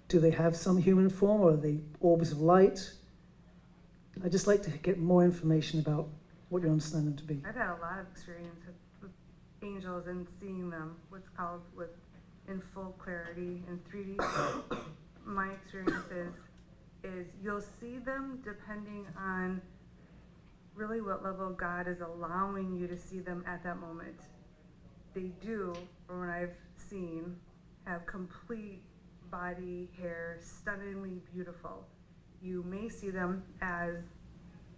do they have some human form, or are they orbs of light? I'd just like to get more information about what you understand them to be. I've had a lot of experience with angels and seeing them, what's called in full clarity in 3D. My experience is you'll see them depending on really what level God is allowing you to see them at that moment. They do, from what I've seen, have complete body, hair, stunningly beautiful. You may see them as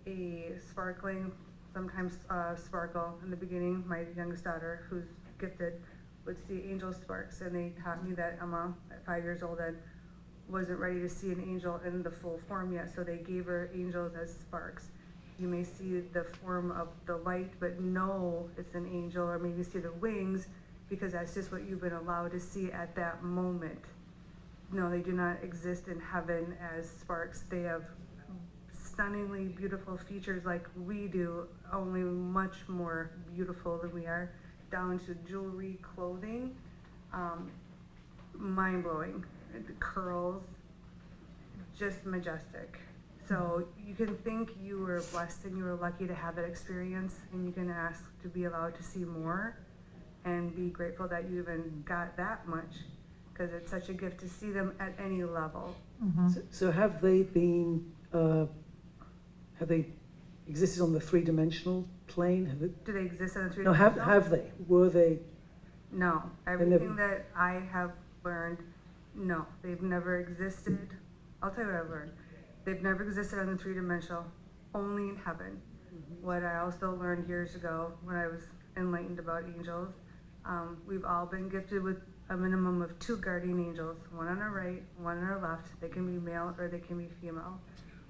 a sparkling, sometimes sparkle. In the beginning, my youngest daughter, who's gifted, would see angel sparks, and they taught me that Emma, at 5 years old, and wasn't ready to see an angel in the full form yet, so they gave her angels as sparks. You may see the form of the light, but know it's an angel, or maybe see the wings, because that's just what you've been allowed to see at that moment. No, they do not exist in heaven as sparks. They have stunningly beautiful features like we do, only much more beautiful than we are, down to jewelry, clothing, mind-blowing. The curls, just majestic. So you can think you were blessed and you were lucky to have that experience, and you can ask to be allowed to see more and be grateful that you even got that much, because it's such a gift to see them at any level. Mm-hmm. So have they been, have they existed on the three-dimensional plane? Do they exist on the No, three-dimensional? have they? Were they? No. Everything that I have learned, no. They've never existed. I'll tell you what I've learned. They've never existed on the three-dimensional, only in heaven. Mm-hmm. What I also learned years ago when I was enlightened about angels, we've all been gifted with a minimum of 2 guardian angels, one on our right, one on our left. They can be male or they can be female.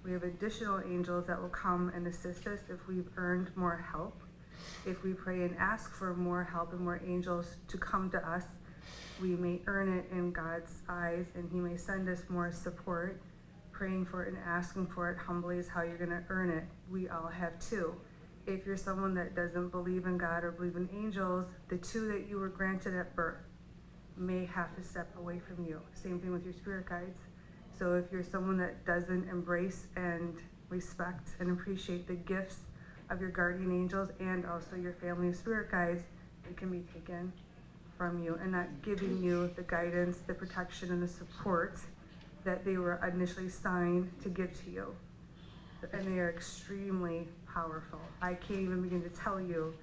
We have additional angels that will come and assist us if we've earned more help. If we pray and ask for more help and more angels to come to us, we may earn it in God's eyes, and He may send us more support. Praying for it and asking for it humbly is how you're going to earn it. We all have 2. If you're someone that doesn't believe in God or believe in angels, the 2 that you were granted at birth may have to step away from you. Same thing with your spirit guides. So if you're someone that doesn't embrace and respect and appreciate the gifts of your guardian angels and also your family of spirit guides, it can be taken from you and not giving you the guidance, the protection, and the support that they were initially signed to give to you. And they are extremely powerful. I can't even begin to tell you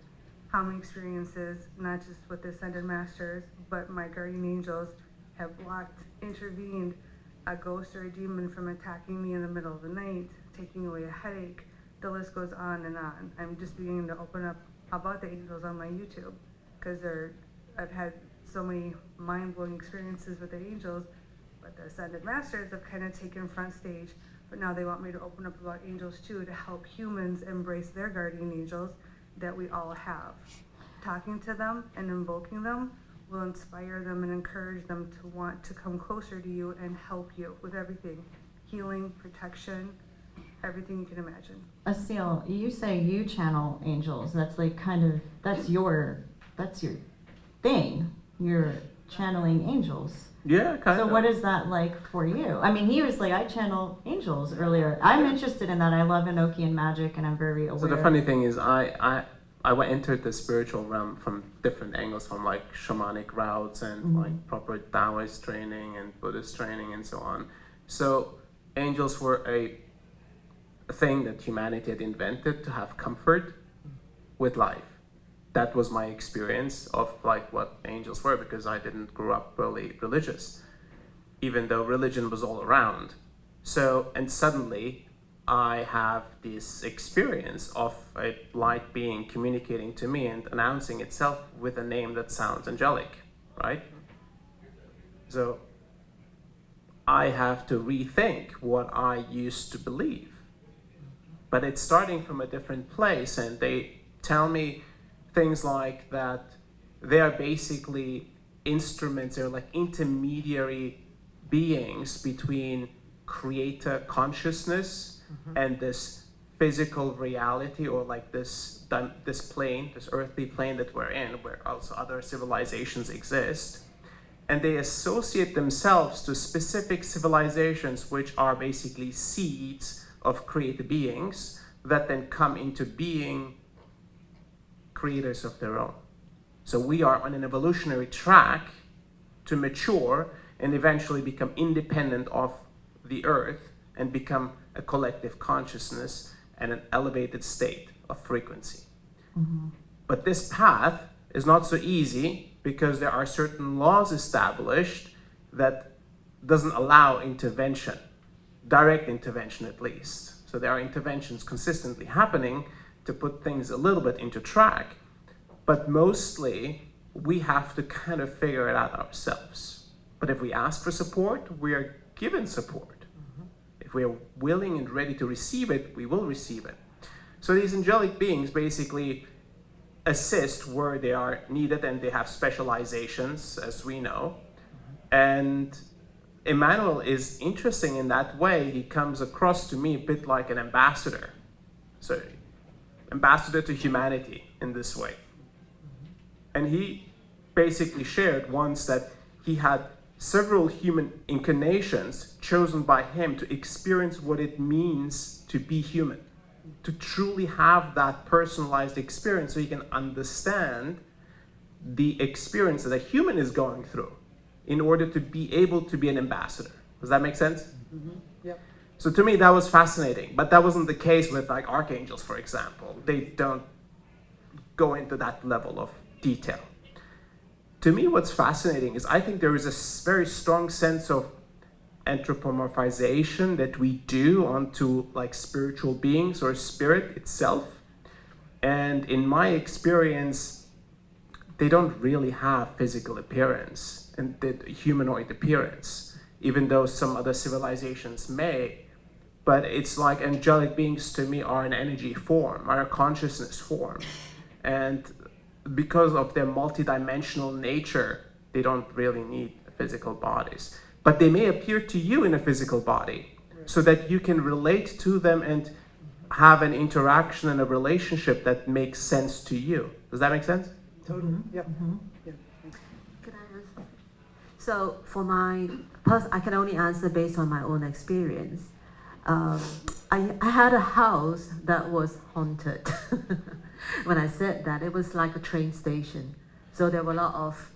how many experiences, not just with the Ascended Masters, but my guardian angels have blocked, intervened a ghost or a demon from attacking me in the middle of the night, taking away a headache. The list goes on and on. I'm just beginning to open up about the angels on my YouTube because I've had so many mind-blowing experiences with the angels, but the Ascended Masters have kind of taken front stage. But now they want me to open up about angels too, to help humans embrace their guardian angels that we all have. Talking to them and invoking them will inspire them and encourage them to want to come closer to you and help you with everything. Healing, protection, everything you can imagine. Asil, you say you channel angels. That's like that's your thing. You're channeling angels. Yeah, kind of. So what is that like for you? I mean, he was like, I channel angels earlier. I'm interested in that. I love Enochian magic, and I'm very aware. So the funny thing is, I entered the spiritual realm from different angles, from like shamanic routes and like proper Taoist training and Buddhist training and so on. So angels were a thing that humanity had invented to have comfort with life. That was my experience of like what angels were, because I didn't grow up really religious, even though religion was all around. So, and suddenly I have this experience of a light being communicating to me and announcing itself with a name that sounds angelic, right? So I have to rethink what I used to believe. But it's starting from a different place, and they tell me things like that they are basically instruments, they're like intermediary beings between creator consciousness and this physical reality, or like this plane, this earthly plane that we're in, where also other civilizations exist. And they associate themselves to specific civilizations, which are basically seeds of created beings that then come into being creators of their own. So we are on an evolutionary track to mature and eventually become independent of the earth and become a collective consciousness and an elevated state of frequency. But this path is not so easy, because there are certain laws established that doesn't allow intervention, direct intervention at least. So there are interventions consistently happening to put things a little bit into track, but mostly we have to kind of figure it out ourselves. But if we ask for support, we are given support. If we are willing and ready to receive it, we will receive it. So these angelic beings basically assist where they are needed, and they have specializations, as we know. And Emmanuel is interesting in that way. He comes across to me a bit like an ambassador. So, ambassador to humanity in this way. And he basically shared once that he had several human incarnations chosen by him to experience what it means to be human, to truly have that personalized experience, so you can understand the experience that a human is going through in order to be able to be an ambassador. Does that make sense? Yep. So to me, that was fascinating, but that wasn't the case with like archangels, for example. They don't go into that level of detail. To me, what's fascinating is I think there is a very strong sense of anthropomorphization that we do onto like spiritual beings or spirit itself. And in my experience, they don't really have physical appearance and the humanoid appearance, even though some other civilizations may. But it's like angelic beings to me are an energy form, are a consciousness form. And because of their multidimensional nature, they don't really need physical bodies. But they may appear to you in a physical body so that you can relate to them and have an interaction and a relationship that makes sense to you. Does that make sense? Totally. Yep. Can I answer? So for I can only answer based on my own experience. I had a house that was haunted. When I said that, it was like a train station. So there were a lot of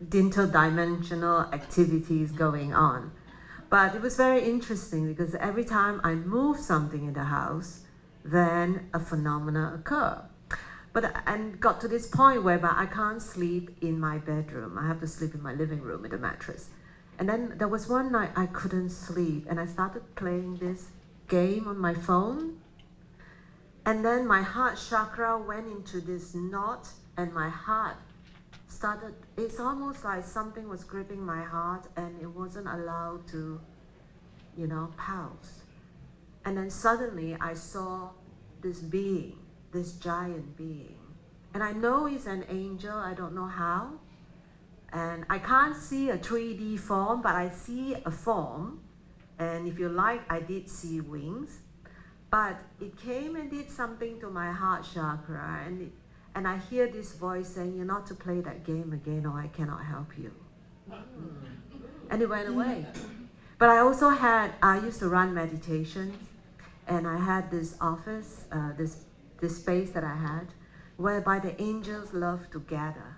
interdimensional activities going on. But it was very interesting because every time I moved something in the house, then a phenomena occurred. And got to this point whereby I can't sleep in my bedroom. I have to sleep in my living room with a mattress. And then there was one night I couldn't sleep, and I started playing this game on my phone. And then my heart chakra went into this knot, and my heart started, it's almost like something was gripping my heart and it wasn't allowed to, pulse. And then suddenly I saw this being, this giant being. And I know it's an angel, I don't know how. And I can't see a 3D form, but I see a form. And if you like, I did see wings. But it came and did something to my heart chakra, and I hear this voice saying, "You're not to play that game again, or I cannot help you." And it went away. But I also I used to run meditations, and I had this office, this space that I had, whereby the angels love to gather.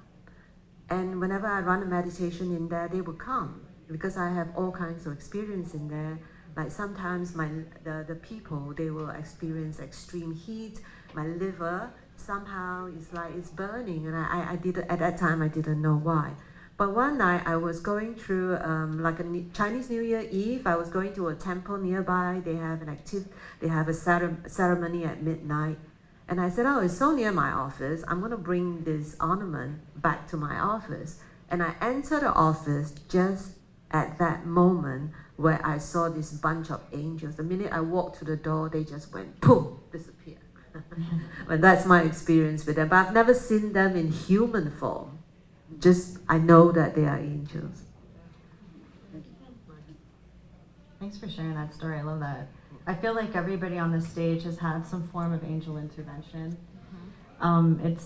And whenever I run a meditation in there, they would come, because I have all kinds of experience in there. Like sometimes the people, they will experience extreme heat. My liver somehow is like it's burning, and at that time I didn't know why. But one night I was going through like a Chinese New Year Eve. I was going to a temple nearby. They have a ceremony at midnight, and I said, "Oh, it's so near my office. I'm gonna bring this ornament back to my office." And I entered the office just at that moment where I saw this bunch of angels. The minute I walked to the door, they just went, boom, disappeared. But that's my experience with them. But I've never seen them in human form. Just, I know that they are angels. Thanks for sharing that story. I love that. I feel like everybody on this stage has had some form of angel intervention. It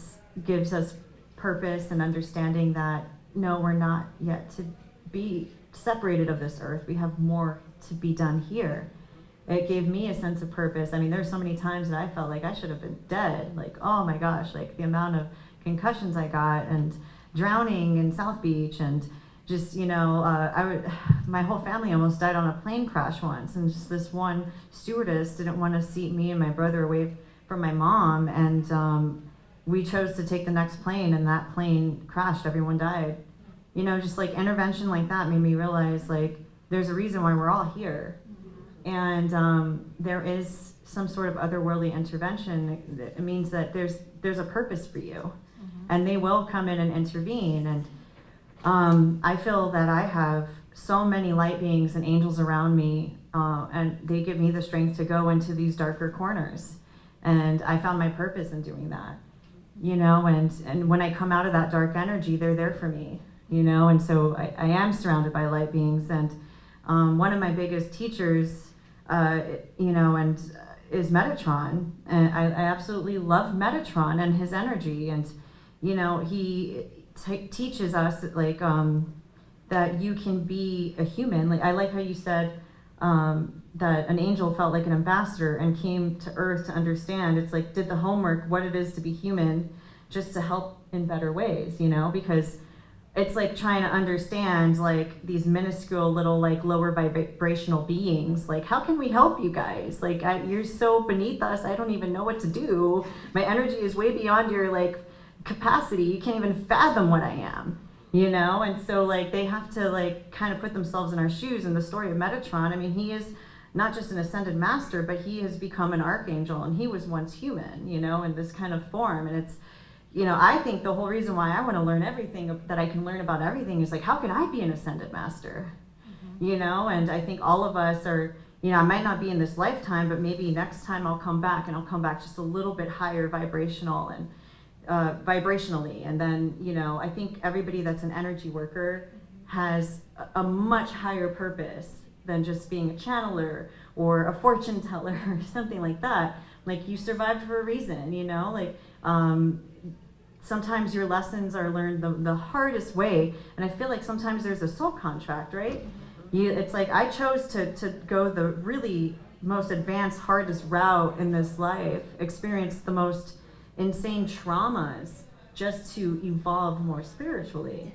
gives us purpose and understanding that, no, we're not yet to be separated of this earth. We have more to be done here. It gave me a sense of purpose. I mean, there's so many times that I felt like I should have been dead. Like, oh my gosh, like the amount of concussions I got, and drowning in South Beach, and just, my whole family almost died on a plane crash once, and just this one stewardess didn't want to seat me and my brother away from my mom, and we chose to take the next plane, and that plane crashed. Everyone died. Just like intervention like that made me realize, like, there's a reason why we're all here. And there is some sort of otherworldly intervention. It means that there's a purpose for you. And they will come in and intervene. And I feel that I have so many light beings and angels around me, and they give me the strength to go into these darker corners. And I found my purpose in doing that. And when I come out of that dark energy, they're there for me. And so I am surrounded by light beings, and one of my biggest teachers, is Metatron, and I absolutely love Metatron and his energy, and he teaches us like that you can be a human. Like, I like how you said that an angel felt like an ambassador and came to Earth to understand. It's like, did the homework, what it is to be human, just to help in better ways, because it's like trying to understand like these minuscule little like lower vibrational beings. Like, how can we help you guys? Like, you're so beneath us. I don't even know what to do. My energy is way beyond your like capacity. You can't even fathom what I am, And so like they have to like kind of put themselves in our shoes. In the story of Metatron, I mean, he is not just an ascended master, but he has become an archangel, and he was once human, in this kind of form. And it's, I think the whole reason why I want to learn everything that I can learn about everything is like, how can I be an ascended master? And I think all of us are, I might not be in this lifetime, but maybe next time I'll come back, and I'll come back just a little bit higher vibrational and vibrationally. And then, I think everybody that's an energy worker has a much higher purpose than just being a channeler or a fortune teller or something like that. Like, you survived for a reason, sometimes your lessons are learned the hardest way, and I feel like sometimes there's a soul contract, right? It's like I chose to go the really most advanced, hardest route in this life, experience the most insane traumas just to evolve more spiritually.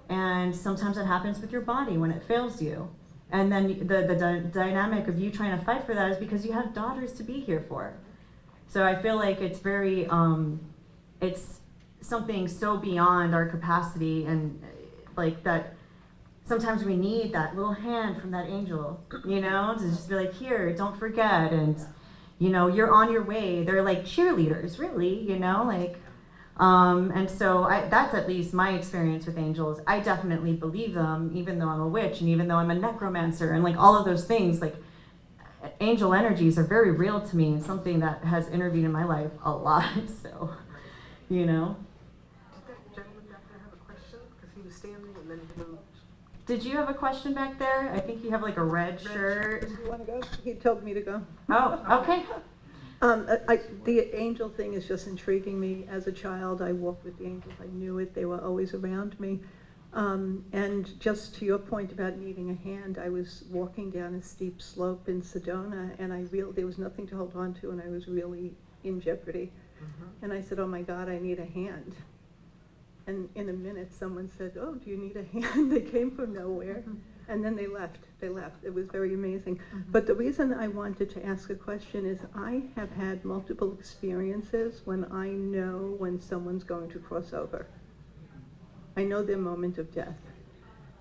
And sometimes it happens with your body when it fails you. And then the dynamic of you trying to fight for that is because you have daughters to be here for. So I feel like it's very, it's something so beyond our capacity, and like that sometimes we need that little hand from that angel, you know, to just be like, here, don't forget, and you know, you're on your way. They're like cheerleaders, really, you know, like, and so that's at least my experience with angels. I definitely believe them, even though I'm a witch and even though I'm a necromancer and like all of those things. Like, angel energies are very real to me and something that has intervened in my life a lot. So, you know. Did that gentleman back there have a question? Because he was standing and then he moved. Did you have a question back there? I think you have like a red shirt. You want to go? He told me to go. Oh, okay. The angel thing is just intriguing me. As a child, I walked with the angels. I knew it. They were always around me. And just to your point about needing a hand, I was walking down a steep slope in Sedona, and there was nothing to hold on to, and I was really in jeopardy. And I said, oh my God, I need a hand. And in a minute, someone said, oh, do you need a hand? They came from nowhere. And then they left. It was very amazing. But the reason I wanted to ask a question is I have had multiple experiences when I know when someone's going to cross over. I know their moment of death.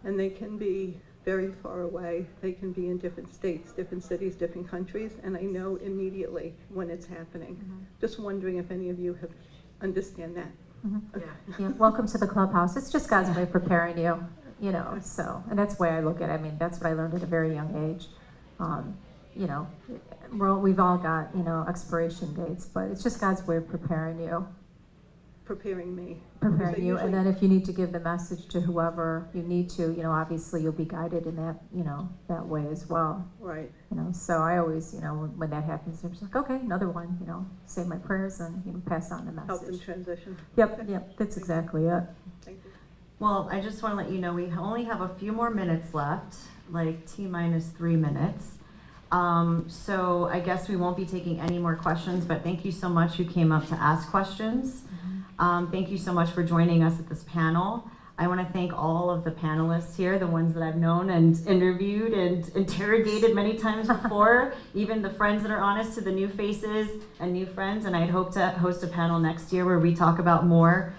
And they can be very far away. They can be in different states, different cities, different countries, and I know immediately when it's happening. Just wondering if any of you have understand that. Yeah, welcome to the clubhouse. It's just God's way of preparing you, you know, so, and that's the way I look at it. I mean, that's what I learned at a very young age. You know, we've all got, you know, expiration dates, but it's just God's way of preparing you. Preparing me. Preparing you, and then if you need to give the message to whoever you need to, you know, obviously you'll be guided in that, you know, that way as well. Right. You know, so I always, you know, when that happens, I'm just like, okay, another one, you know, say my prayers and, you know, pass on the message. Help them transition. Yep, that's exactly it. Thank you. Well, I just want to let you know we only have a few more minutes left, like T-minus 3 minutes. So I guess we won't be taking any more questions, but thank you so much who came up to ask questions. Thank you so much for joining us at this panel. I want to thank all of the panelists here, the ones that I've known and interviewed and interrogated many times before, even the friends that are honest to the new faces and new friends. And I'd hope to host a panel next year where we talk about more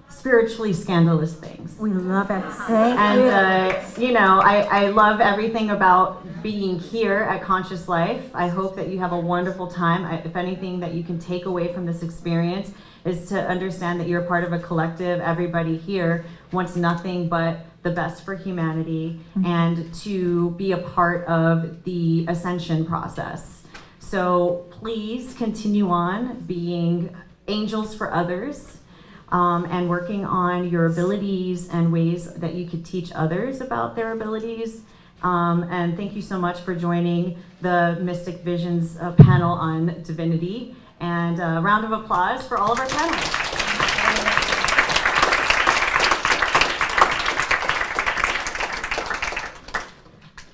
spiritually scandalous things. We love it. And you know, I love everything about being here at Conscious Life. I hope that you have a wonderful time. If anything that you can take away from this experience is to understand that you're part of a collective. Everybody here wants nothing but the best for humanity and to be a part of the ascension process. So please continue on being angels for others. And working on your abilities and ways that you could teach others about their abilities. And thank you so much for joining the Mystic Visions panel on divinity. And a round of applause for all of our panelists.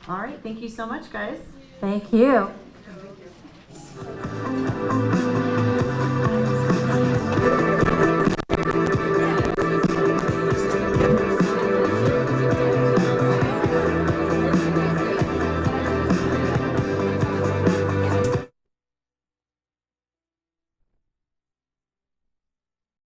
All right, thank you so much, guys. Thank you.